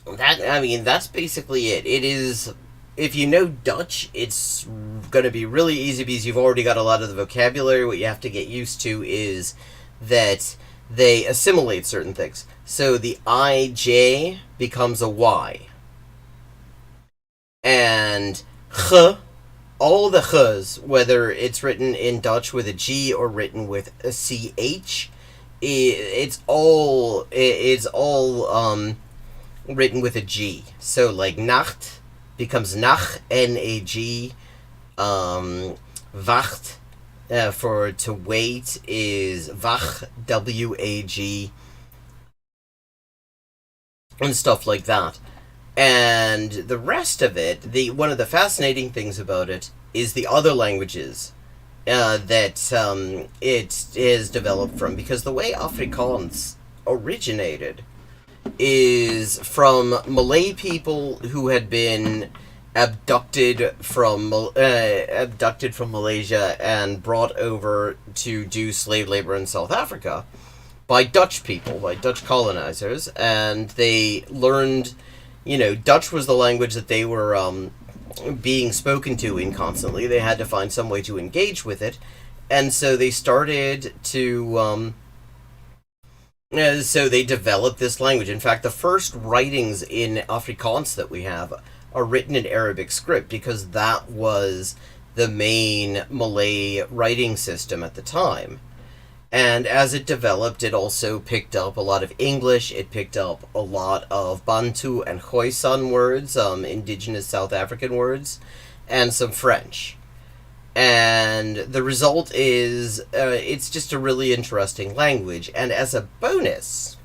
that's basically it. It is, if you know Dutch, it's going to be really easy because you've already got a lot of the vocabulary. What you have to get used to is that they assimilate certain things. So the IJ becomes a Y. And ch, all the ch's, whether it's written in Dutch with a G or written with a CH, it's all written with a G. So like Nacht becomes Nach, N-A-G. Wacht, for to wait, is Wach, W-A-G. And stuff like that. And the rest of it, one of the fascinating things about it is the other languages that it is developed from. Because the way Afrikaans originated is from Malay people who had been abducted from Malaysia and brought over to do slave labor in South Africa by Dutch people, by Dutch colonizers, and they learned, Dutch was the language that they were being spoken to in constantly. They had to find some way to engage with it, and so they started to so they developed this language. In fact, the first writings in Afrikaans that we have are written in Arabic script because that was the main Malay writing system at the time. And as it developed, it also picked up a lot of English, it picked up a lot of Bantu and Khoisan words, indigenous South African words, and some French. And the result is, it's just a really interesting language. And as a bonus,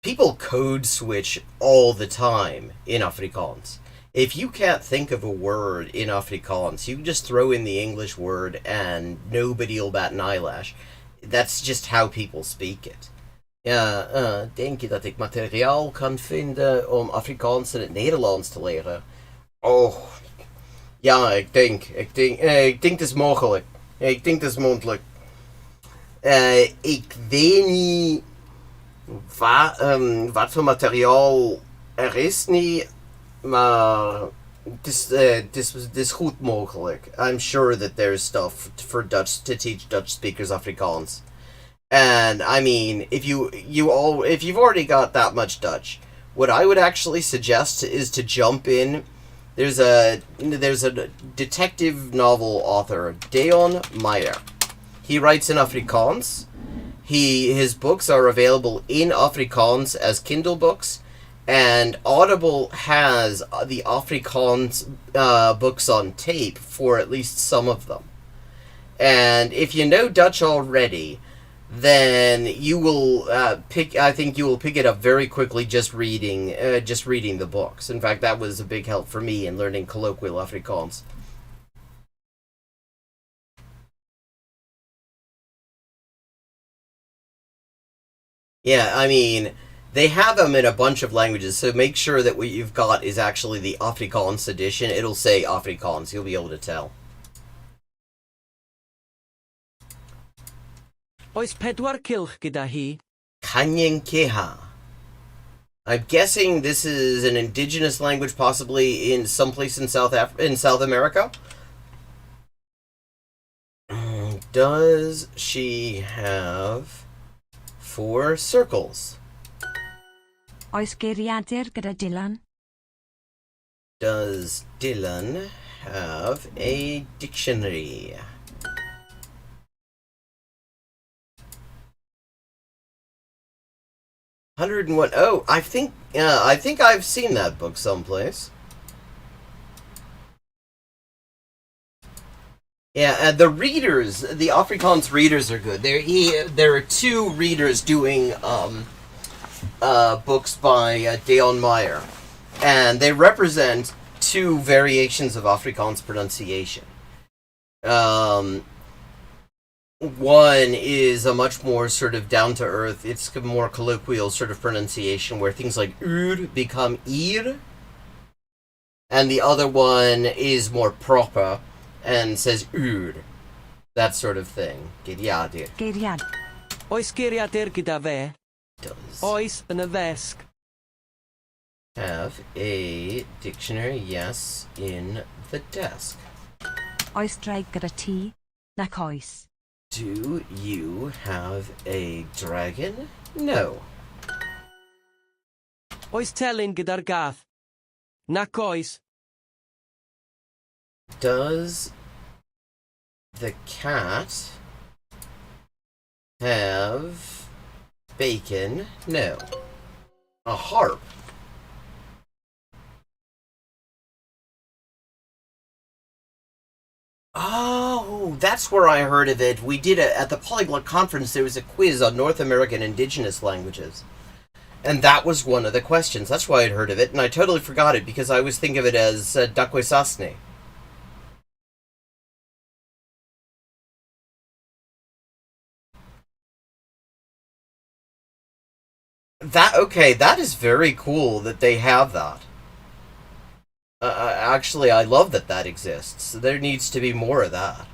people code switch all the time in Afrikaans. If you can't think of a word in Afrikaans, you can just throw in the English word and nobody will bat an eyelash. That's just how people speak it. Denk je dat ik materiaal kan vinden om Afrikaans in het Nederlands te leren? Oh, ja, ik denk het is mogelijk. Ik denk het is mogelijk. Ik weet niet wat voor materiaal er is niet, maar het is goed mogelijk. I'm sure that there's stuff for Dutch to teach Dutch speakers Afrikaans. And I mean, if you've already got that much Dutch, what I would actually suggest is to jump in. There's a detective novel author, Deon Meyer. He writes in Afrikaans. His books are available in Afrikaans as Kindle books, and Audible has the Afrikaans books on tape for at least some of them. And if you know Dutch already, then you will I think you will pick it up very quickly just reading the books. In fact, that was a big help for me in learning colloquial Afrikaans. Yeah, I mean, they have them in a bunch of languages, so make sure that what you've got is actually the Afrikaans edition. It'll say Afrikaans, you'll be able to tell. Oes pedwar cylch gyda hi? Kanyenkeha. I'm guessing this is an indigenous language, possibly in some place in South America. Does she have 4 circles? Oes geiriadur gyda Dylan? Does Dylan have a dictionary? $101. Oh, I think I've seen that book someplace. Yeah, the readers, the Afrikaans readers are good. There are 2 readers doing books by Deon Meyer, and they represent 2 variations of Afrikaans pronunciation. One is a much more sort of down-to-earth, it's a more colloquial sort of pronunciation where things like ur become ir, and the other one is more proper and says ur, that sort of thing. Geiriadur. Geiriad. Oes geiriadur gyda fe? Does Oes yn y ddesg? have a dictionary, yes, in the desk. Oes draig gyda ti? Nac oes. Do you have a dragon? No. Oes telyn gyda'r gath? Nac oes. Does the cat have bacon? No. A harp? Oh, that's where I heard of it. We did at the Polyglot Conference, there was a quiz on North American indigenous languages. And that was one of the questions. That's why I'd heard of it, and I totally forgot it because I always think of it as Dakwesasne. That is very cool that they have that. Actually, I love that that exists. There needs to be more of that.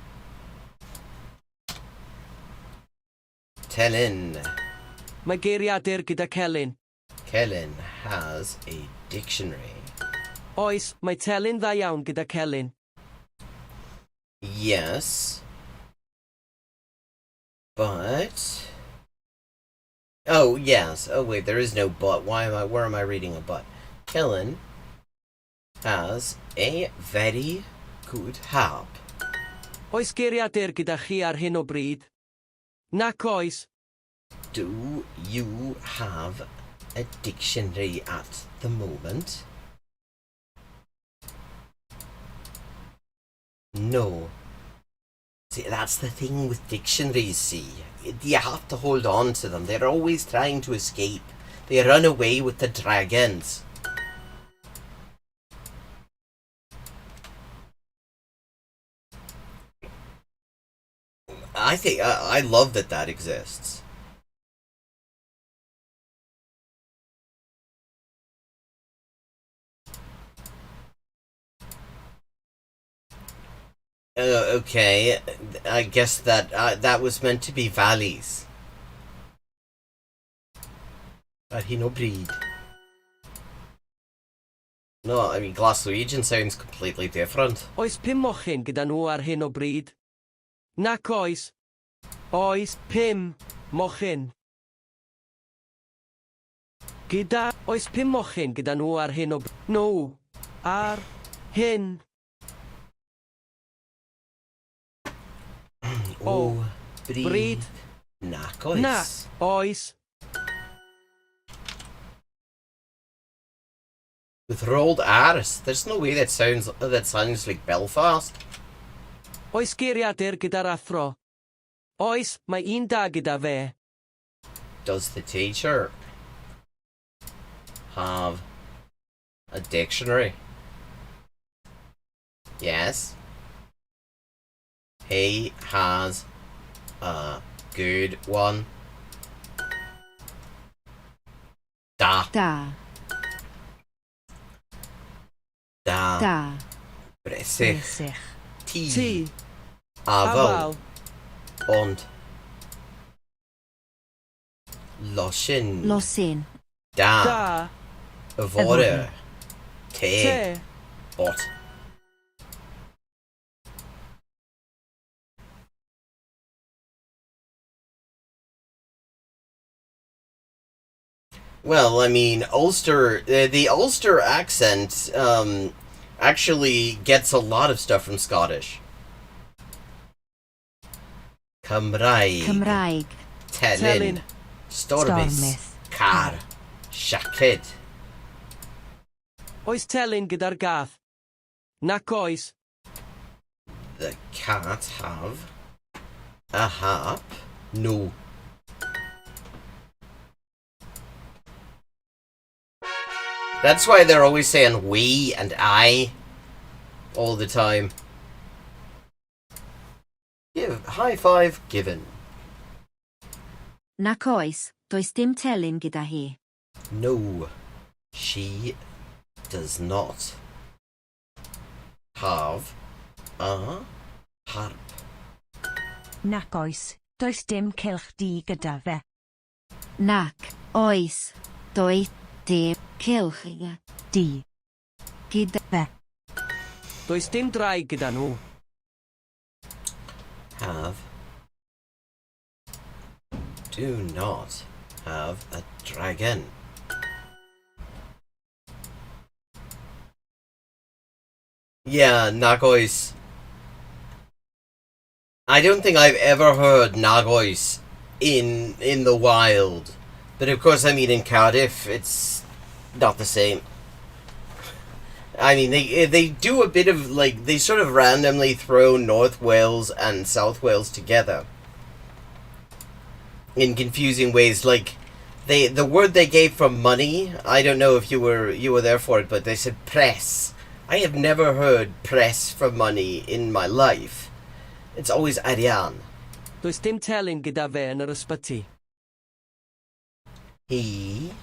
Telyn. Mae geiriadur gyda Celyn. Celyn has a dictionary. Oes, mae telyn dda iawn gyda Celyn. Yes. But... Oh, yes. Oh, wait, there is no but. Where am I reading a but? Celyn has a very good harp. Oes geiriadur gyda chi ar hyn o bryd? Nac oes. Do you have a dictionary at the moment? No. See, that's the thing with dictionaries, see. You have to hold on to them. They're always trying to escape. They run away with the dragons. I love that that exists. Okay, I guess that that was meant to be valleys. Ar hyn o bryd. No, I mean, Glaswegian sounds completely different. Oes 5 mochyn gyda nhw ar hyn o bryd? Nac oes. Oes 5 mochyn. Oes 5 mochyn gyda nhw ar hyn o bryd? No. Ar hyn. O bryd. Bryd. Nac oes. Na. Oes. With rolled R's. There's no way that sounds like Belfast. Oes geiriadur gyda'r athro? Oes, mae un da gyda fe. Does the teacher have a dictionary? Yes. He has a good one. Da. Da. Da. Da. Bresych. Bresych. Ti. Ti. Afal. Afal. Ond. Losin. Losin. Da. Da. Yfore. Te. Te. Ot. Well, I mean, Ulster, the Ulster accent, actually gets a lot of stuff from Scottish. Cymraeg. Cymraeg. Telyn. Telyn. Stormys. Stormys. Car. Siaced. Oes telyn gyda'r gath? Nac oes. The cat have a harp? No. That's why they're always saying we and I all the time. Give high five given. Nac oes, does dim telyn gyda hi. No, she does not have a harp. Nac oes, does dim cylch di gyda fe. Nac oes, does dim cylch Di. gyda Fe. Does dim draig gyda nhw. Have. Do not have a dragon. Yeah, Nagois. I don't think I've ever heard Nagois in the wild. But of course, I mean, in Cardiff, it's not the same. I mean, they do a bit of, like, they sort of randomly throw North Wales and South Wales together in confusing ways. Like, the word they gave for money, I don't know if you were there for it, but they said press. I have never heard press for money in my life. It's always arian. Does dim telyn gyda fe yn yr ysbyty. He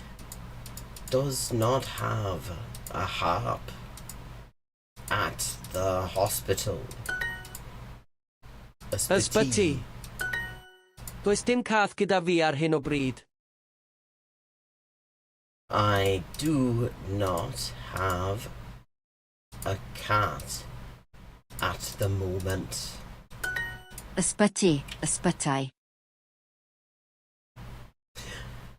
does not have a harp at the hospital. Ysbyty. Does dim cath gyda fi ar hyn o bryd. I do not have a cat at the moment. ysbyty, ysbytai.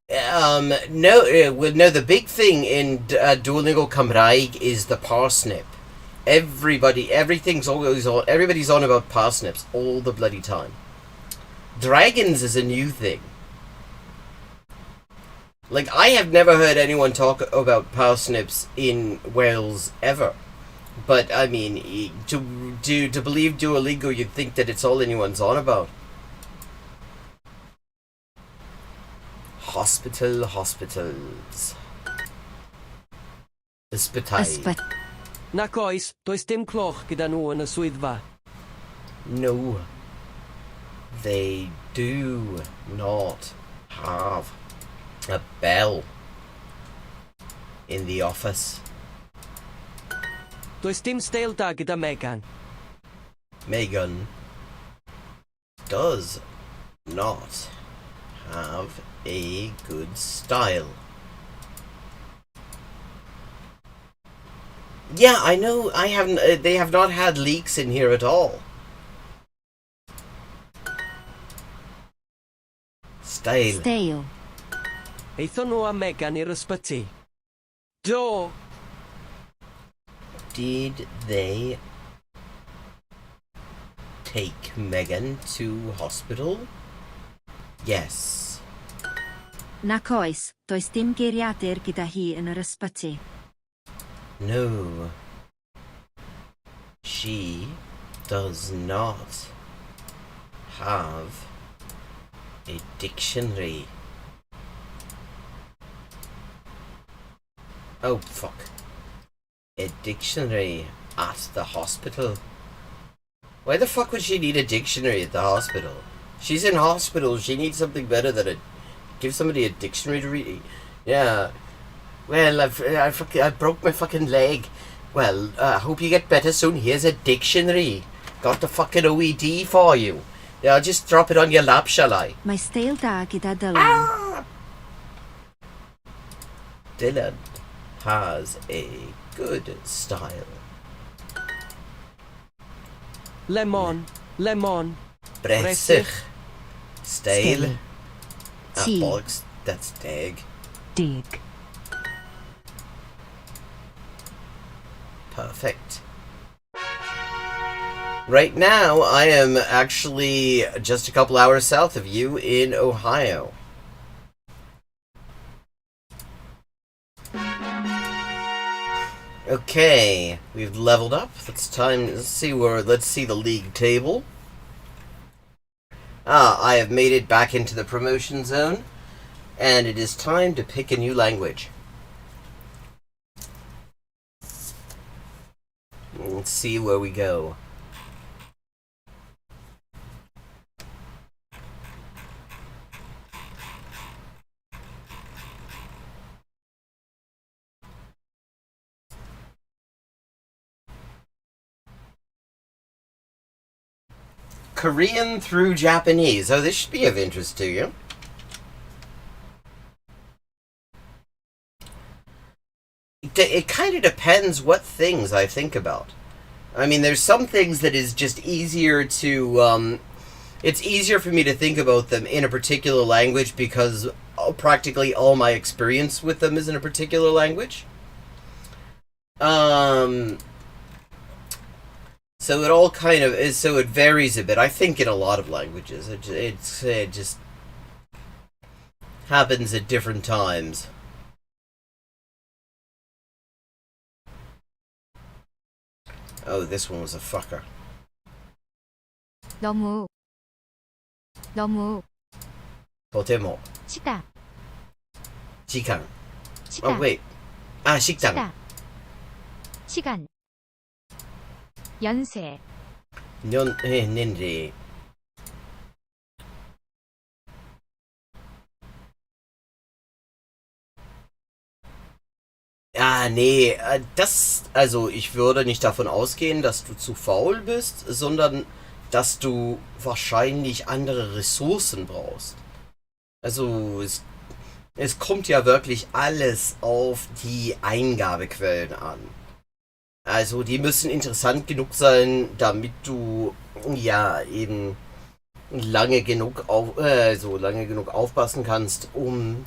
No, the big thing in Duolingo Cymraeg is the parsnip. Everybody's on about parsnips all the bloody time. Dragons is a new thing. Like, I have never heard anyone talk about parsnips in Wales ever. But, I mean, to believe Duolingo, you'd think that it's all anyone's on about. Hospitals. Ysbytai. Nac oes, does dim cloch gyda nhw yn y swyddfa. No, they do not have a bell in the office. Does dim steil da gyda Megan. Megan does not have a good style. Yeah, I know. I haven't. They have not had leaks in here at all. Style. Steil. Eithon nhw a Megan i'r ysbyty. Do. Did they take Megan to hospital? Yes. Nac oes, does dim geiriadur gyda hi yn yr ysbyty. No. She does not have A dictionary. Oh, fuck. A dictionary at the hospital. Why the fuck would she need a dictionary at the hospital? She's in hospital. She needs something better than a... Give somebody a dictionary to read. Yeah. Well, I broke my fucking leg. Well, I hope you get better soon. Here's a dictionary. Got the fucking OED for you. Yeah, I'll just drop it on your lap, shall I? Mae steil da gyda Dylan. Dylan has a good style. Lemon. Lemon. Bressig. Style. Stale. Tea. Bollocks. That's dag. Dig. Perfect. Right now, I am actually just a couple hours south of you in Ohio. Okay, we've leveled up. Let's see the league table. I have made it back into the promotion zone, and it is time to pick a new language. Let's see where we go. Korean through Japanese. Oh, this should be of interest to you. It kind of depends what things I think about. I mean, there's some things that is just easier to... it's easier for me to think about them in a particular language because practically all my experience with them is in a particular language. So it all kind of is, so it varies a bit. I think in a lot of languages, it just happens at different times. Oh, this one was a fucker. 너무 とても 치다 時間 치다 Oh, wait. 식당. 치다 시간 연세 年齢 Nee, also ich würde nicht davon ausgehen, dass du zu faul bist, sondern dass du wahrscheinlich andere Ressourcen brauchst. Also es kommt ja wirklich alles auf die Eingabequellen an. Also die müssen interessant genug sein, damit du ja eben lange genug aufpassen kannst, um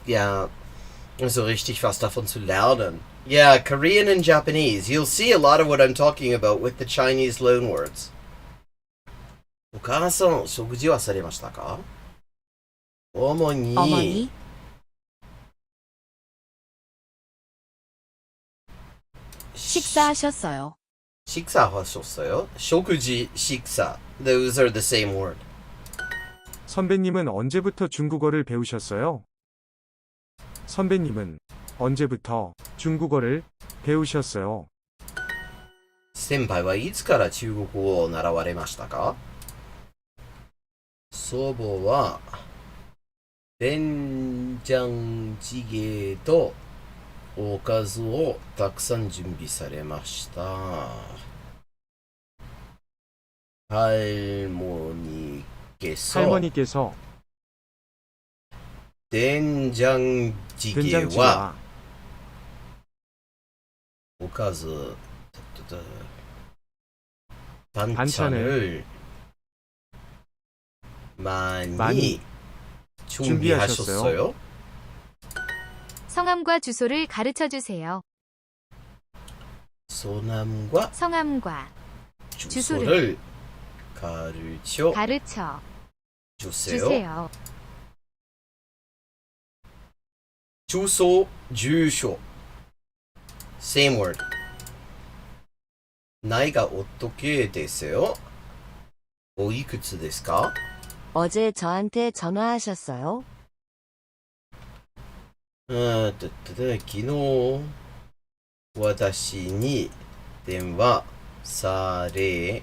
ja so richtig was davon zu lernen. Yeah, Korean and Japanese. You'll see a lot of what I'm talking about with the Chinese loanwords. お母さん、食事はされましたか？主に 어머니, 식사하셨어요. 식사하셨어요? 食事, 식사. Those are the same word. 선배님은 언제부터 중국어를 배우셨어요? 선배님은 언제부터 중국어를 배우셨어요? 先輩はいつから中国語を習われましたか？祖母は된장찌개とおかずをたくさん準備されました。할머니께서 된장찌개와おかず반찬을 많이 준비하셨어요? 성함과 주소를 가르쳐 주세요. 성함과 성함과 주소를 가르쳐 주세요. 주세요. 주소, 주소. Same word. 나이가 어떻게 되세요? おいくつですか? 어제 저한테 전화하셨어요? 昨日、私に電話され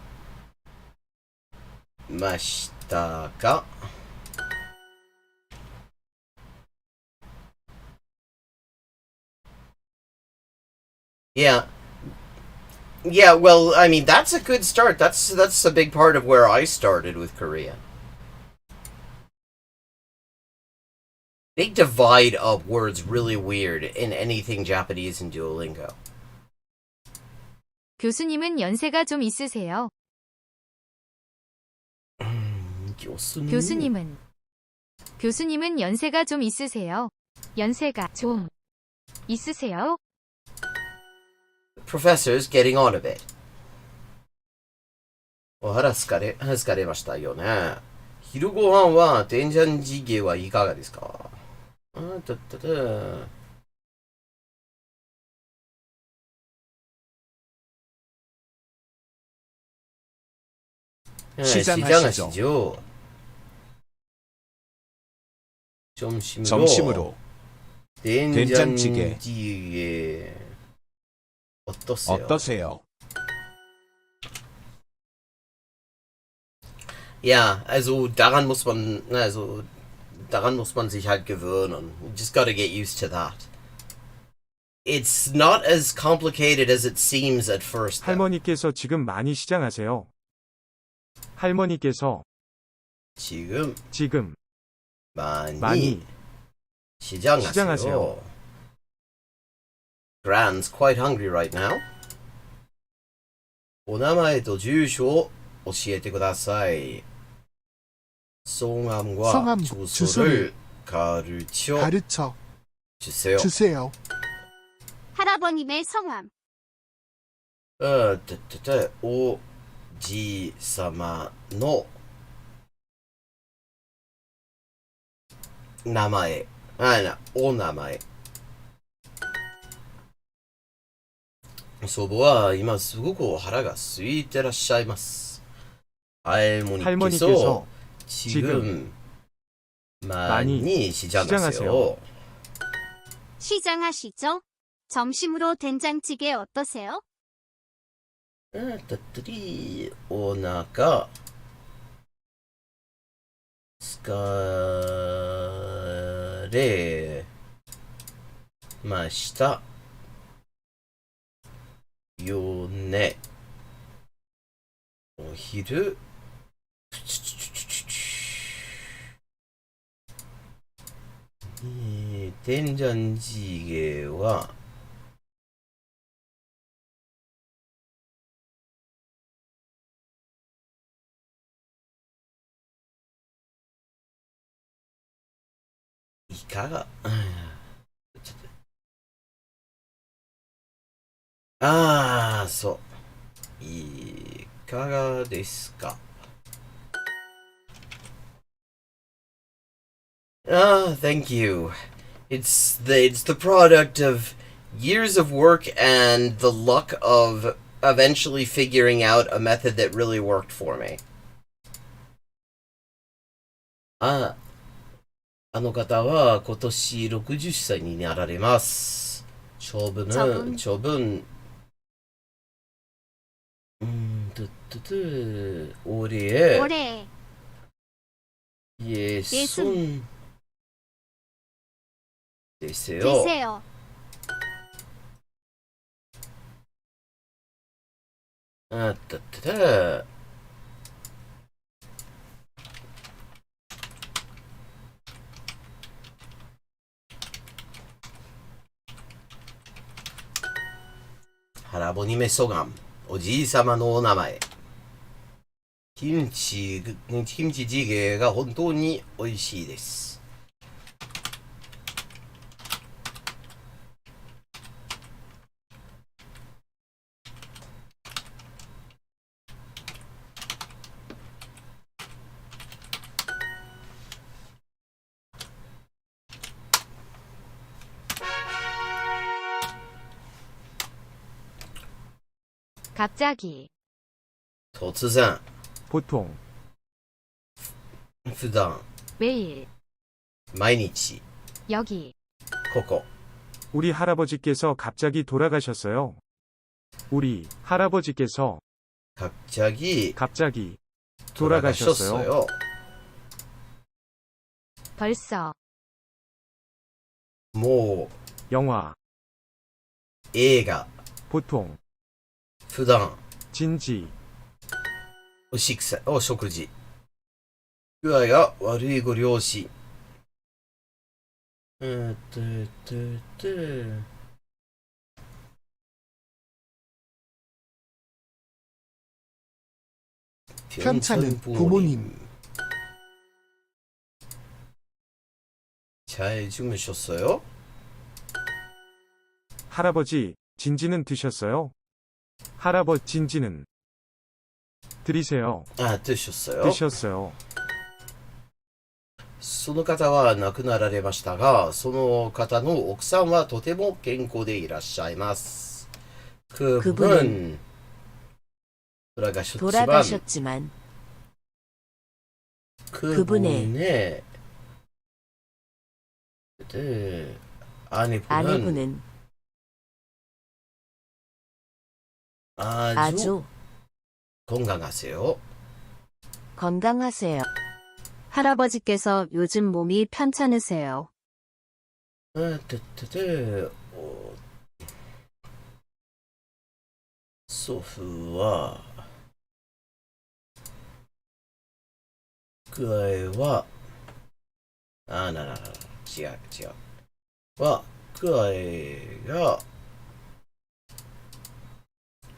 ましたか？ Yeah. Yeah, well, I mean, that's a good start. That's a big part of where I started with Korean. They divide up words really weird in anything Japanese in Duolingo. 교수님은 연세가 좀 있으세요. 교수님은 연세가 좀 있으세요. 연세가 좀 있으세요. Professor's getting on a bit. お腹疲れましたよね。昼ご飯は電ジャンジゲはいかがですか？시장하시죠. 점심으로 된장찌개 어떠세요? Ja, also daran muss man sich halt gewöhnen. You just gotta get used to that. It's not as complicated as it seems at first. 할머니께서 지금 많이 시장하세요. 할머니께서 지금 많이 시장하세요. Gran's quite hungry right now. お名前と住所を教えてください. 성함과 주소를 가르쳐 주세요. 할아버님의 성함. おじさまの名前。お名前。祖母は今すごく腹が空いてらっしゃいます。할머니께서 지금 많이 시장하세요. 시장하시죠? 점심으로 된장찌개 어떠세요? お腹疲れましたよね。お昼된장찌개はいかがそう。いかがですか？Thank you. It's the product of years of work and the luck of eventually figuring out a method that really worked for me. あの方は今年60歳になられます。처분 올해 예순 되세요. 할아버님의 소감, おじいさまのお名前。김치찌개が本当に美味しいです。갑자기突然 보통 普段 매일, 毎日 여기, ここ 우리 할아버지께서 갑자기 돌아가셨어요. 우리 할아버지께서 갑자기 갑자기 돌아가셨어요. 벌써, も 영화, う映画 보통, 普段 진지, お食事具合が悪いご両親편찮은 부모님. 잘 주무셨어요? 할아버지, 진지는 드셨어요? 할아버지, 진지는 드리세요. 아, 드셨어요? 드셨어요. その方は亡くなられましたが、その方の奥さんはとても健康でいらっしゃいます。그분은 돌아가셨지만 그분의 아내분은 아주 건강하세요. 건강하세요. 할아버지께서 요즘 몸이 편찮으세요. 소프와具合は違うは具合が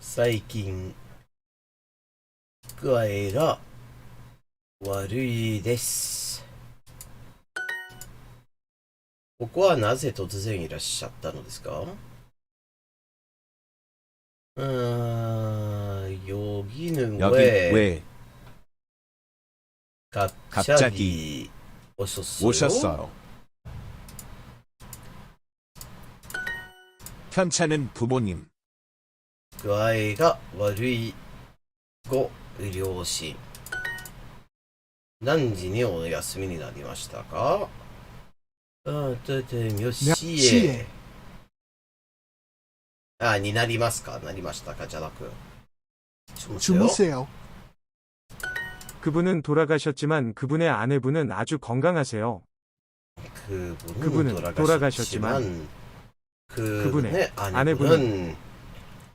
最近具合が悪いです。ここはなぜ突然いらっしゃったのですか？ 여기는 왜 갑자기 오셨어요? 편찮은 부모님. 具合が悪いご両親。何時にお休みになりましたか？몇 시에になりますか？なりましたか？じゃなく주무세요. 그분은 돌아가셨지만 그분의 아내분은 아주 건강하세요. 그분은 돌아가셨지만 그분의 아내분은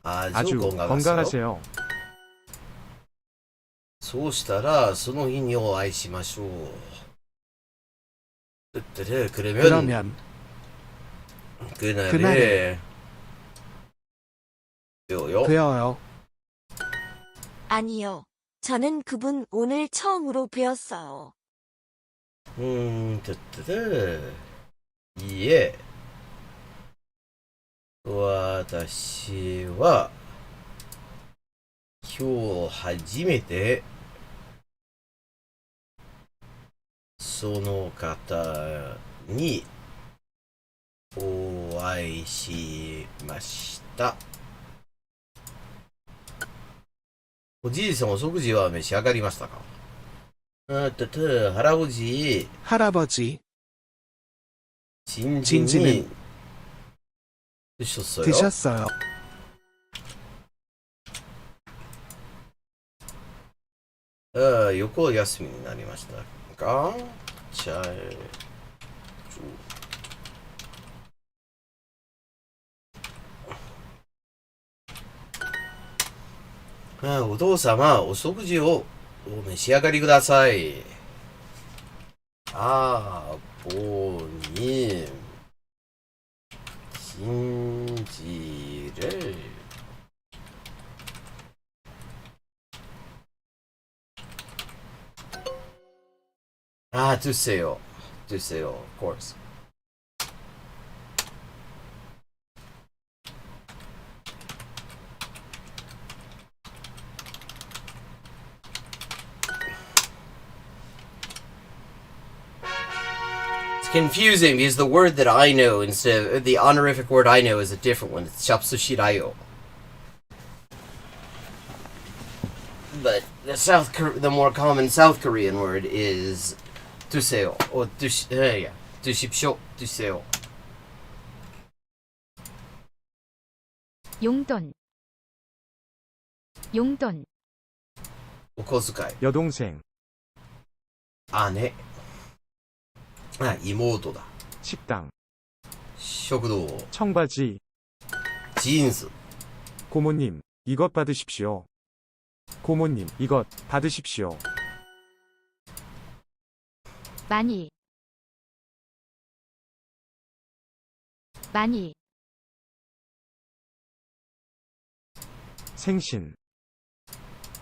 아주 건강하세요. そうしたらその日にお会いしましょう。그러면 그날에 뵈어요. 아니요. 저는 그분 오늘 처음으로 뵈었어요. いいえ、私は今日初めてその方にお会いしました。おじいさん、お食事は召し上がりましたか？할아버지. 진지는 드셨어요? 드셨어요. 요거休みになりましたか？잘お父様、お食事をお召し上がりください。아버님, 진지를 드세요. 드세요, of course. Confusing because the word that I know instead of the honorific word I know is a different one. It's chapsushirayo. But the more common South Korean word is 드세요 or 드십시오, 드세요. 용돈. 용돈. お小遣い 여동생, 아내妹だ 식당, 食堂 청바지, 지인스 고모님, 이것 받으십시오. 고모님, 이것 받으십시오. 많이. 많이. 생신,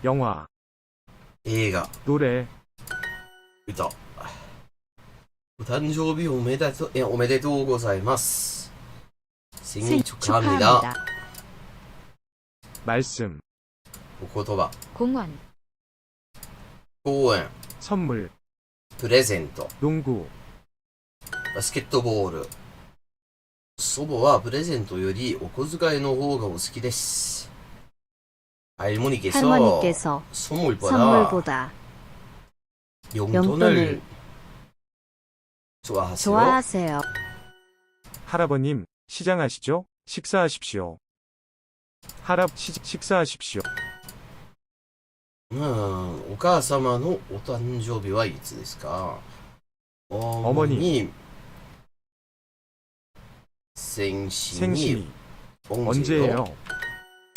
영화, 映画 노래, 歌お誕生日おめでとうございます 생일 축하합니다. 말씀, お言葉 공원. 公園 선물, プレゼント 농구, バスケットボール祖母はプレゼントよりお小遣いの方がお好きです 할머니께서 할머니께서 선물보다 용돈을 좋아하세요? 좋아하세요. 할아버님, 시장하시죠? 식사하십시오. 식사하십시오. お母様のお誕生日はいつですか 어머니, 생신이 언제예요?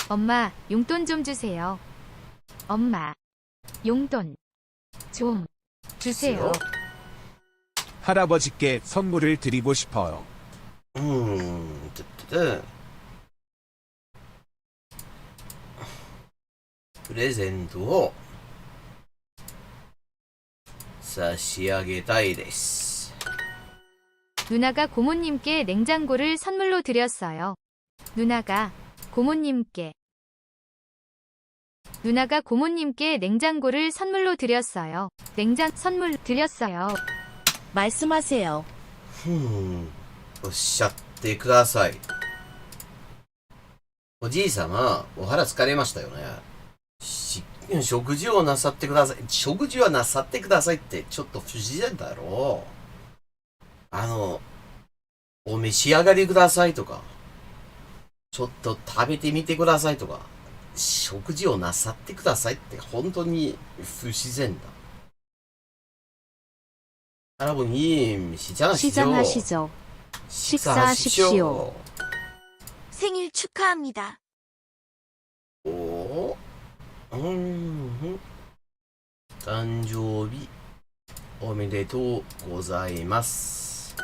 엄마, 용돈 좀 주세요. 엄마, 용돈 좀 주세요. 할아버지께 선물을 드리고 싶어요. プレゼントを差し上げたいです 누나가 고모님께 냉장고를 선물로 드렸어요. 누나가 고모님께 냉장고를 선물로 드렸어요. 선물 드렸어요. 말씀하세요. おっしゃってくださいおじいさまお腹疲れましたよね食事をなさってください食事はなさってくださいってちょっと不自然だろうお召し上がりくださいとかちょっと食べてみてくださいとか食事をなさってくださいって本当に不自然だ할아버님 시장하시죠. 식사하십시오. 생일 축하합니다. 오, 誕生日おめでとうございます。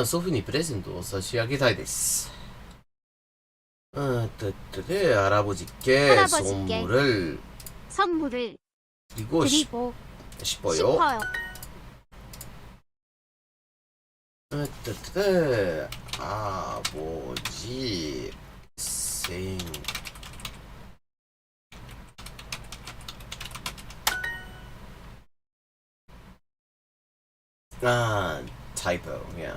祖父にプレゼントを差し上げたいです。할아버지께 선물을 드리고 싶어요. 아버지 typo, yeah.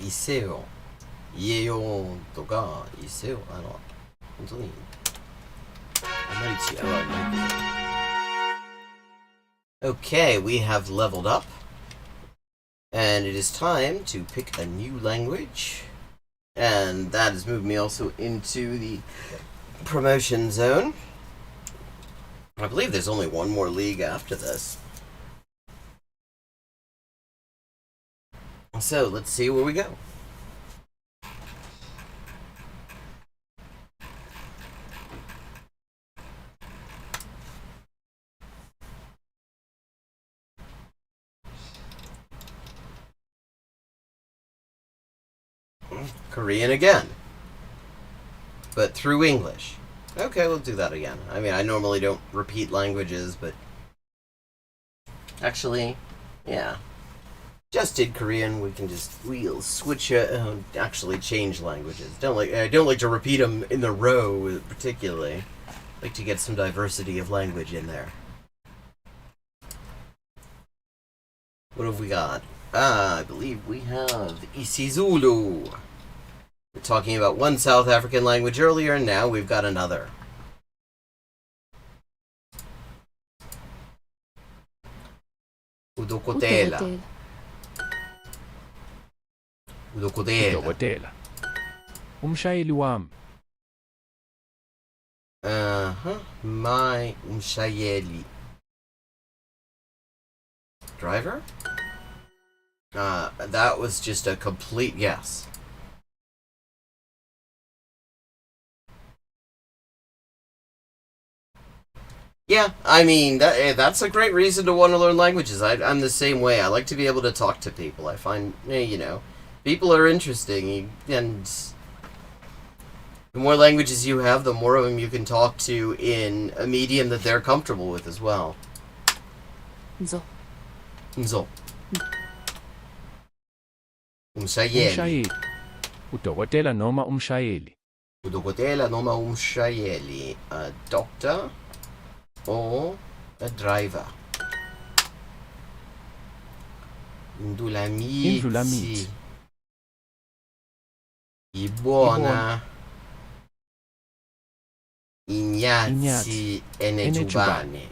있어요. 이에요とか 있어요. 本当にあんまり違いはないけど Okay, we have leveled up. And it is time to pick a new language. And that has moved me also into the promotion zone. I believe there's only one more league after this. So, let's see where we go. Korean again. But through English. Okay, we'll do that again. I mean, I normally don't repeat languages, but... Actually, yeah. just did Korean. We'll switch actually change languages. I don't like to repeat them in a row particularly. I like to get some diversity of language in there. What have we got? I believe we have isiZulu. We're talking about one South African language earlier, and now we've got another. Udokotela. Udokotela. Udokotela. Umshayeli wami. My umshayeli. Driver? That was just a complete guess. Yeah, I mean, that's a great reason to want to learn languages. I'm the same way. I like to be able to talk to people. I find, people are interesting, and the more languages you have, the more of them you can talk to in a medium that they're comfortable with as well. Nzo. Nzo. Umshayeli. Umshayeli. Udokotela noma umshayeli. Udokotela noma umshayeli. A doctor or a driver. Indulamithi. Indlulamithi. Ibona. Inyathi enejubane.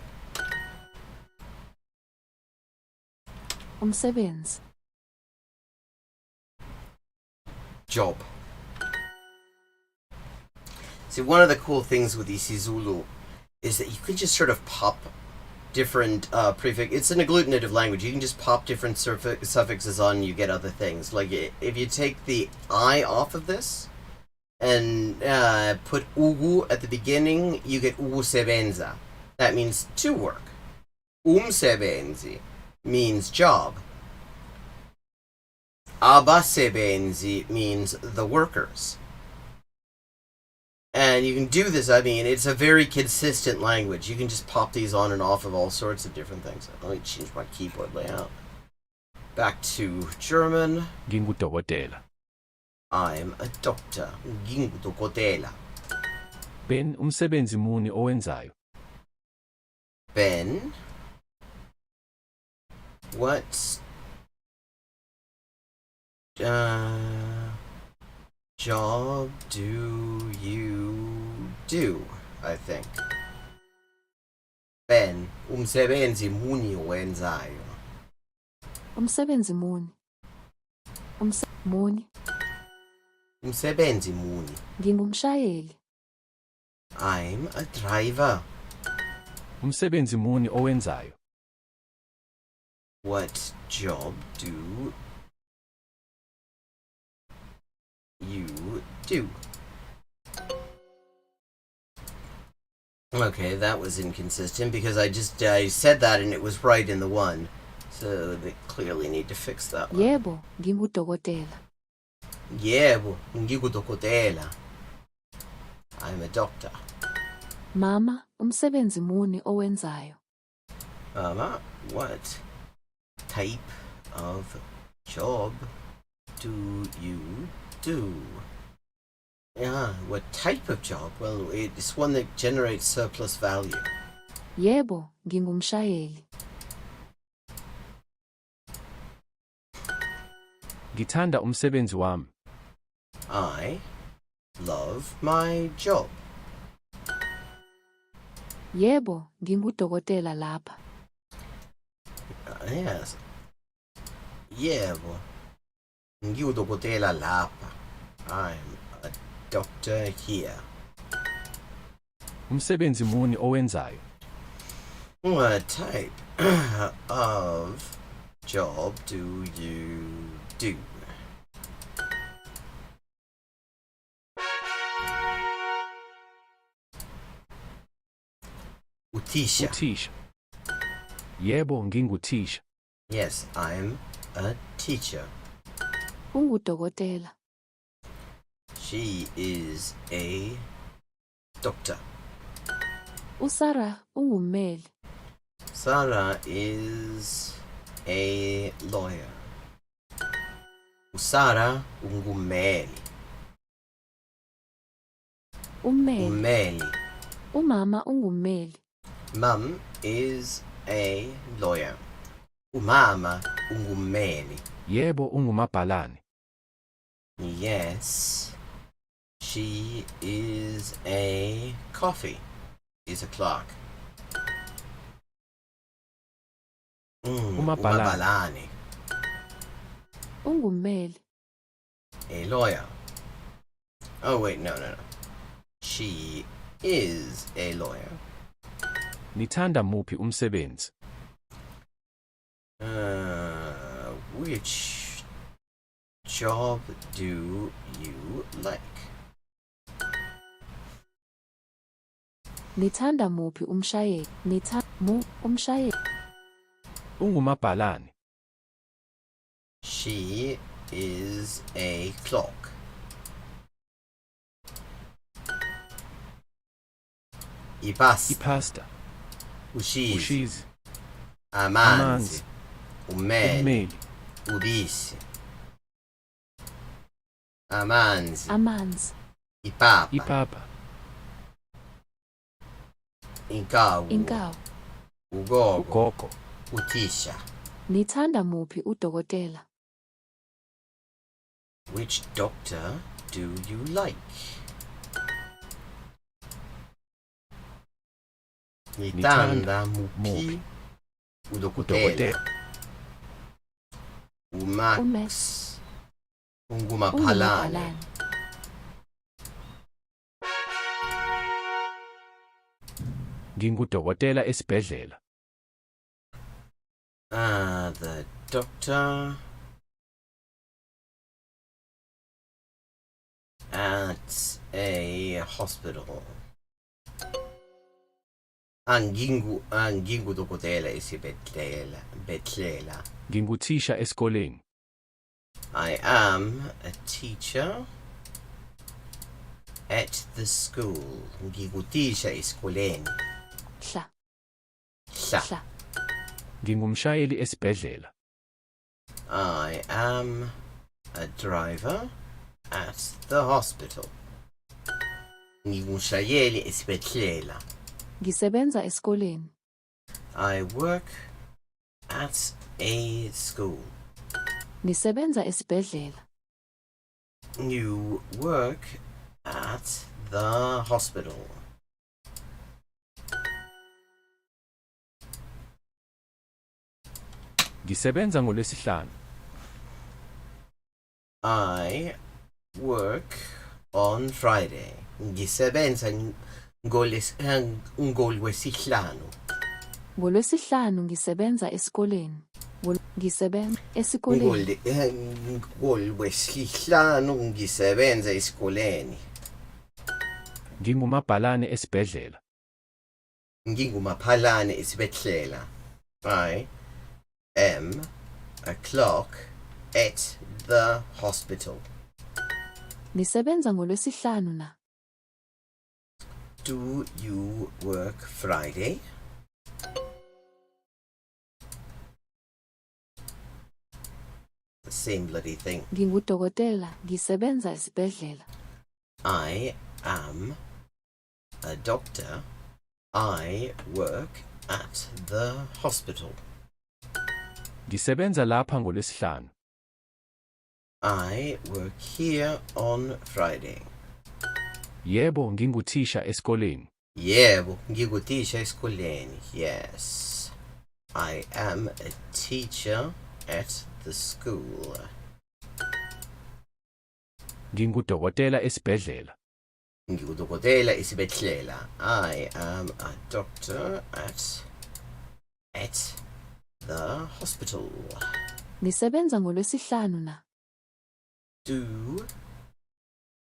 Umsebenzi. Job. See, one of the cool things with isiZulu is that you can just sort of pop different prefix. It's an agglutinative language. You can just pop different suffixes on and you get other things. Like, if you take the I off of this and put ugu at the beginning, you get ugusebenza. That means to work. Umsebenzi means job. Abasebenzi means the workers. And you can do this, I mean, it's a very consistent language. You can just pop these on and off of all sorts of different things. Let me change my keyboard layout. Back to German. Ngingudokotela. I'm a doctor. Ngingudokotela. Ben umsebenzi muni owenzayo. Ben, what job do you do? I think. Ben, umsebenzi muni owenzayo. Umsebenzi muni. Muni. Umsebenzi muni. Ngingumshayeli. I'm a driver. Umsebenzi muni owenzayo. What job do you do? Okay, that was inconsistent because I said that and it was right in the one. So they clearly need to fix that one. Yebo, ngingudokotela. Yebo, ngingudokotela. I'm a doctor. Mama, umsebenzi muni owenzayo. Mama, what type of job do you do? Yeah, what type of job? Well, it's one that generates surplus value. Yebo, ngingumshayeli. Ngithanda umsebenzi wami. I love my job. Yebo, ngingudokotela lapha. Yes. Yebo. Ngiyudokotela lapha. I'm a doctor here. Umsebenzi muni owenzayo. What type of job do you do? Uthisha. Uthisha. Yebo, nginguthisha. Yes, I'm a teacher. Ungudokotela. She is a doctor. Usara ungummeli. Sarah is a lawyer. Usara ungummeli. Ummeli. Ummeli. Umama ungummeli. Mum is a lawyer. Umama ungummeli. Yebo ungumabhalane. Yes. She is a coffee. Is a clerk. Umabhalane. Ungummeli. A lawyer. Oh wait, no. She is a lawyer. Nithanda muphi umsebenzi? Which job do you like? Nithanda muphi umshayeli? Umshayeli. Ungumabhalane. She is a clock. Ipasta. Ushizi. Amanzi. Ummeli. Ummeli. Ubisi. Amanzi. Ipapa. Ipapa. Inkawu. Ugogo. Ugogo. Utisha. Nithanda muphi udokotela? Which doctor do you like? Nithanda muphi udokotela? Umax. Ungumabhalane. Ngingudokotela esibhedlela. The doctor at a hospital. Ngingudokotela esibhedlela. Nginguthisha esikoleni. I am a teacher at the school. Nginguthisha esikoleni. Hla. Ngingumshayeli esibhedlela. I am a driver at the hospital. Ngingumshayeli esibhedlela. Ngisebenza esikoleni. I work at a school. Nisebenza esibhedlela. You work at the hospital. Ngisebenza ngoLwesihlanu. I work on Friday. Ngisebenza ngolwesihlanu. NgoLwesihlanu ngisebenza esikoleni. Ngisebenza esikoleni. Ngolwesihlanu ngisebenza esikoleni. Ngingumabhalane esibhedlela. Ngingumabhalane esibhedlela. I am a clerk at the hospital. Nisebenza ngoLwesihlanu na? Do you work Friday? The same bloody thing. Ngingudokotela, ngisebenza esibhedlela. I am a doctor. I work at the hospital. Ngisebenza lapha ngoLwesihlanu. I work here on Friday. Yebo nginguthisha esikoleni. Yebo, nginguthisha esikoleni. Yes. I am a teacher at the school. Ngingudokotela esibhedlela. Ngingudokotela esibhedlela. I am a doctor at the hospital. Nisebenza ngoLwesihlanu na? Do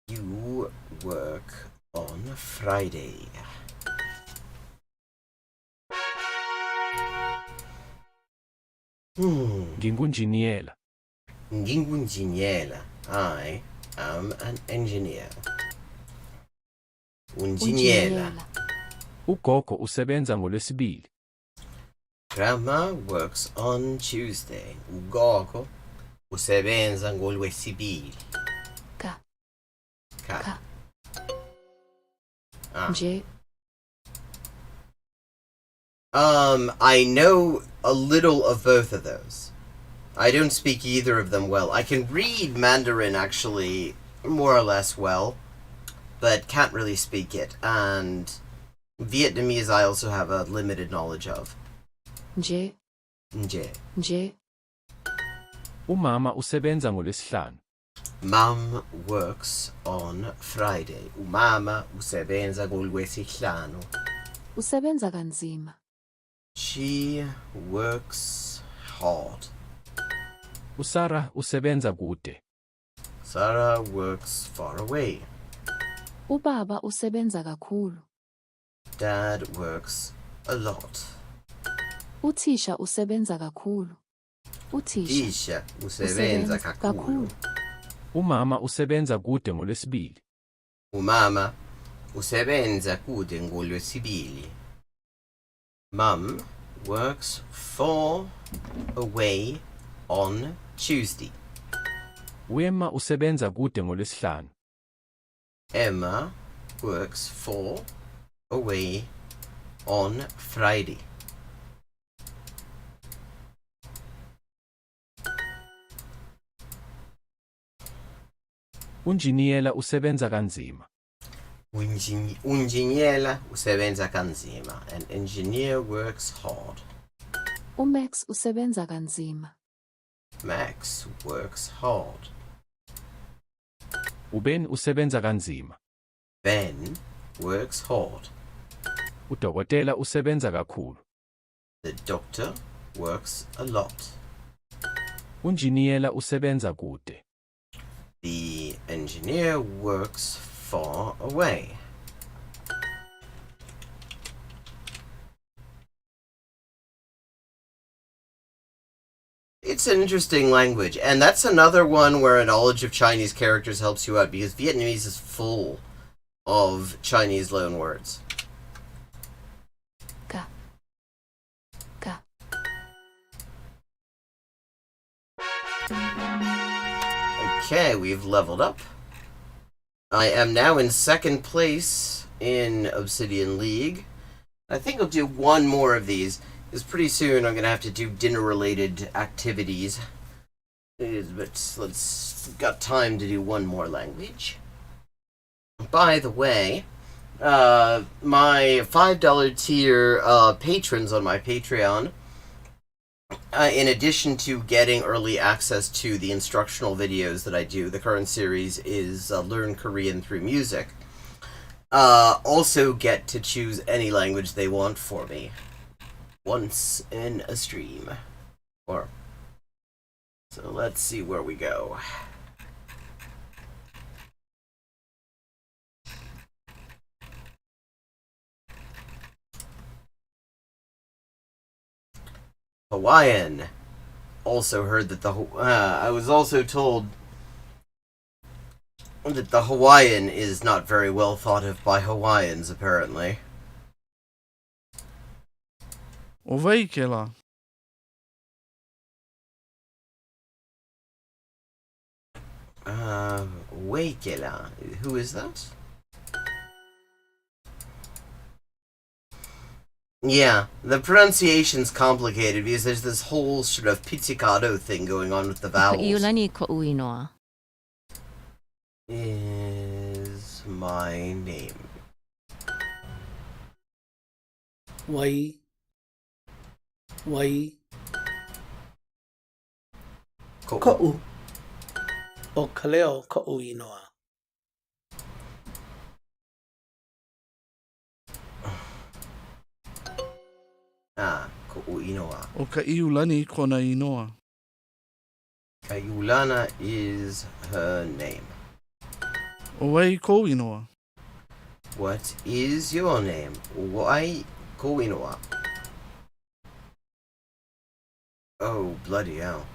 you work on Friday? Ngingunjiniyela. Ngingunjiniyela. I am an engineer. Unjiniyela. Ugogo usebenza ngoLwesibili. Grandma works on Tuesday. Ugogo usebenza ngolwesibili. Ka. Ka. Ka. Ah. Nje. I know a little of both of those. I don't speak either of them well. I can read Mandarin, actually, more or less well, but can't really speak it. And Vietnamese I also have a limited knowledge of. Nje. Nje. Nje. Umama usebenza ngolwesihlanu. Mum works on Friday. Umama usebenza ngolwesihlanu. Usebenza kanzima. She works hard. Usara usebenza kude. Sarah works far away. Ubaba usebenza kakhulu. Dad works a lot. Uthisha usebenza kakhulu. Uthisha Tisha usebenza kakhulu. Umama usebenza kude ngolwesibili. Umama usebenza kude ngolwesibili. Mum works far away on Tuesday. Wema usebenza kude ngolwesihlanu. Emma works far away on Friday. Unjiniyela usebenza kanzima. Unjiniyela usebenza kanzima. An engineer works hard. Umax usebenza kanzima. Max works hard. Uben usebenza kanzima. Ben works hard. Udokotela usebenza kakhulu. The doctor works a lot. Unjiniyela usebenza kude. The engineer works far away. It's an interesting language, and that's another one where a knowledge of Chinese characters helps you out, because Vietnamese is full of Chinese loanwords. Ka. Ka. Okay, we've leveled up. I am now in second place in Obsidian League. I think I'll do one more of these, because pretty soon I'm going to have to do dinner-related activities. But got time to do one more language. By the way, my $5 tier patrons on my Patreon, in addition to getting early access to the instructional videos that I do, the current series is Learn Korean Through Music, also get to choose any language they want for me once in a stream. So let's see where we go. Hawaiian. Also heard that I was also told that the Hawaiian is not very well thought of by Hawaiians, apparently. Oveikela. Waikela. Who is that? Yeah, the pronunciation's complicated because there's this whole sort of pizzicato thing going on with the vowels. Is my name. Wai. Ko'u. O kaleo ko'u inoa. Ko'u inoa. O ka iulani kona inoa. Kaiulana is her name. O wai ko inoa. What is your name? Wai ko inoa. Oh, bloody hell.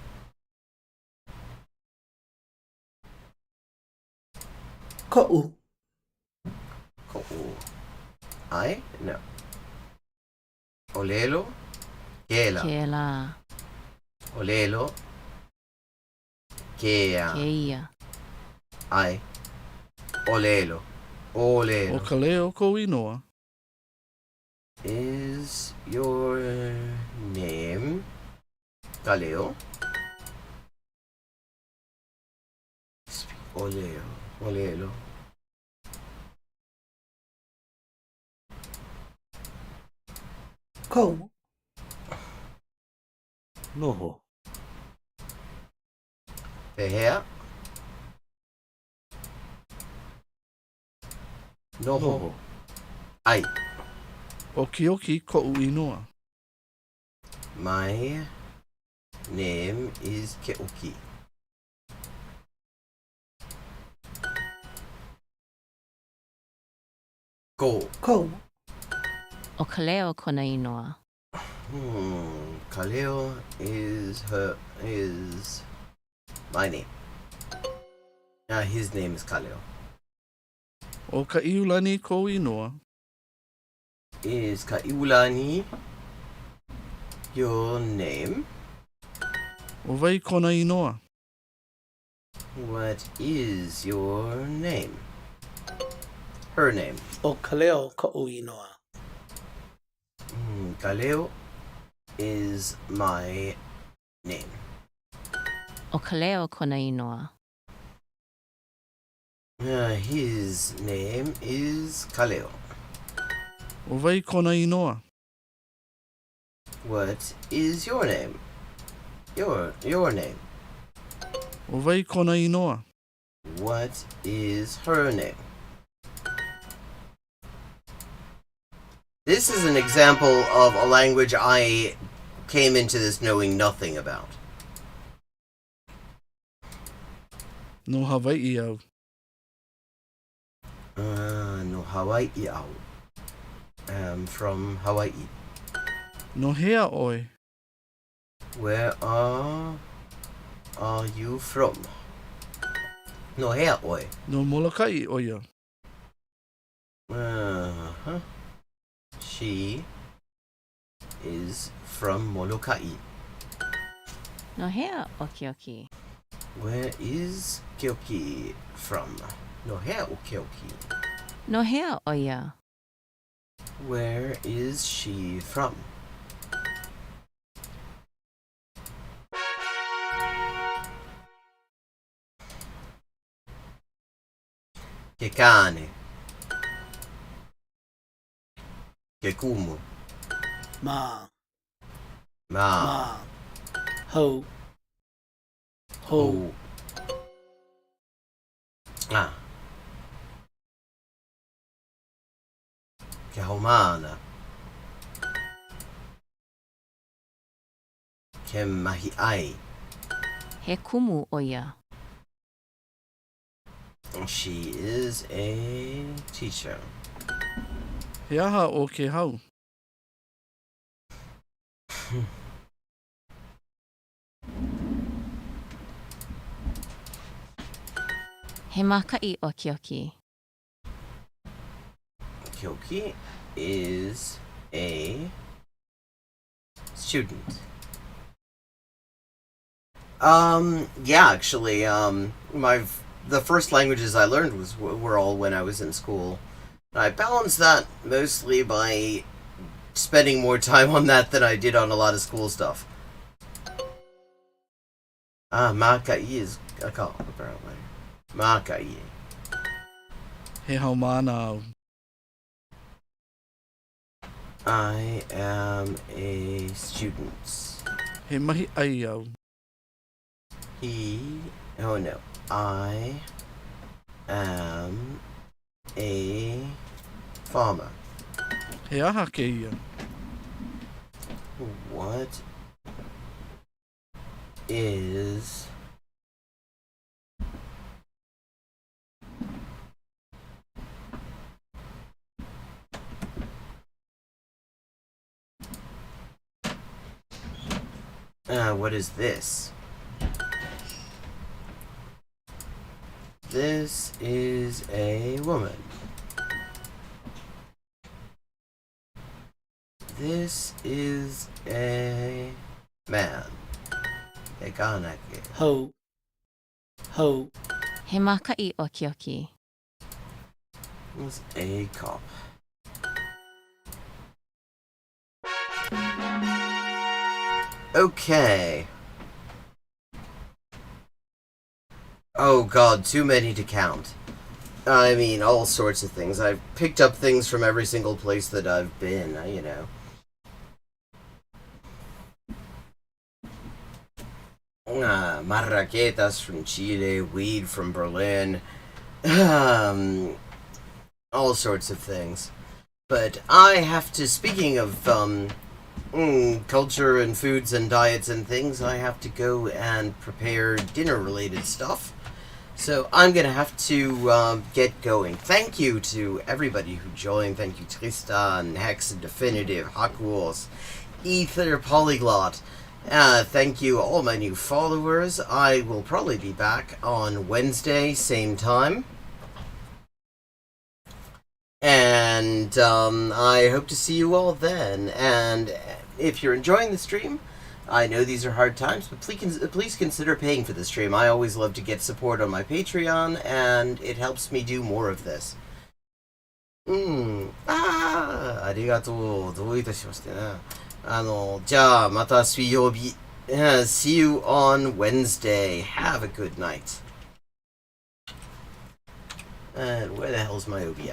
Ko'u. Ko'u. I? No. Olelo? Kela. Kela. Olelo. Kea. Keia. Ai. Olelo. Olelo. O ka leo ko inoa. Is your name Kaleo? Oleo. Olelo. Ko. Noho. Pehea. Noho. Ai. O kioki ko inoa. My name is Keoki. Go. Ko. O ka leo kona inoa. Kaleo is my name. His name is Kaleo. O ka iulani ko inoa. Is Kaiulani your name? O vai kona inoa. What is your name? Her name. O ka leo ko inoa. Kaleo is my name. O ka leo kona inoa. His name is Kaleo. O vai kona inoa. What is your name? Your name. O vai kona inoa. What is her name? This is an example of a language I came into this knowing nothing about. No Hawaii au. No Hawaii au. From Hawaii. No hea oi. Where are you from? No hea oi. No Molokai oia. She is from Molokai. No hea o Keoki. Where is Keoki from? No hea o Keoki. No hea oia. Where is she from? Che cane. Che kumu. Ma. Ma. Ho. Ho. Ah. Che homana. Che mahi ai. He kumu oia. She is a teacher. He aha o ke hau. He makai o Keoki. Keoki is a student. Yeah, actually, the first languages I learned were all when I was in school. I balanced that mostly by spending more time on that than I did on a lot of school stuff. Makai is a call, apparently. Makai. He haumana au. I am a student. He mahi ai au. Oh no. I am a farmer. He aha ke ia. What is what is this? This is a woman. This is a man. Ekanake. Ho. Ho. He makai o kioki. Was a cop. Okay. Oh god, too many to count. I mean, all sorts of things. I've picked up things from every single place that I've been, you know. Marraquetas from Chile, weed from Berlin, all sorts of things. But I have to, speaking of, culture and foods and diets and things, I have to go and prepare dinner-related stuff. So I'm going to have to get going. Thank you to everybody who joined. Thank you, Tristan, Hex, Definitive, Hakuos, Ether, Polyglot. Thank you, all my new followers. I will probably be back on Wednesday, same time. And I hope to see you all then. And if you're enjoying the stream, I know these are hard times, but please consider paying for the stream. I always love to get support on my Patreon, and it helps me do more of this. ありがとう。どういたしましてね。じゃあ、また水曜日。See you on Wednesday. Have a good night. And where the hell's my OBS?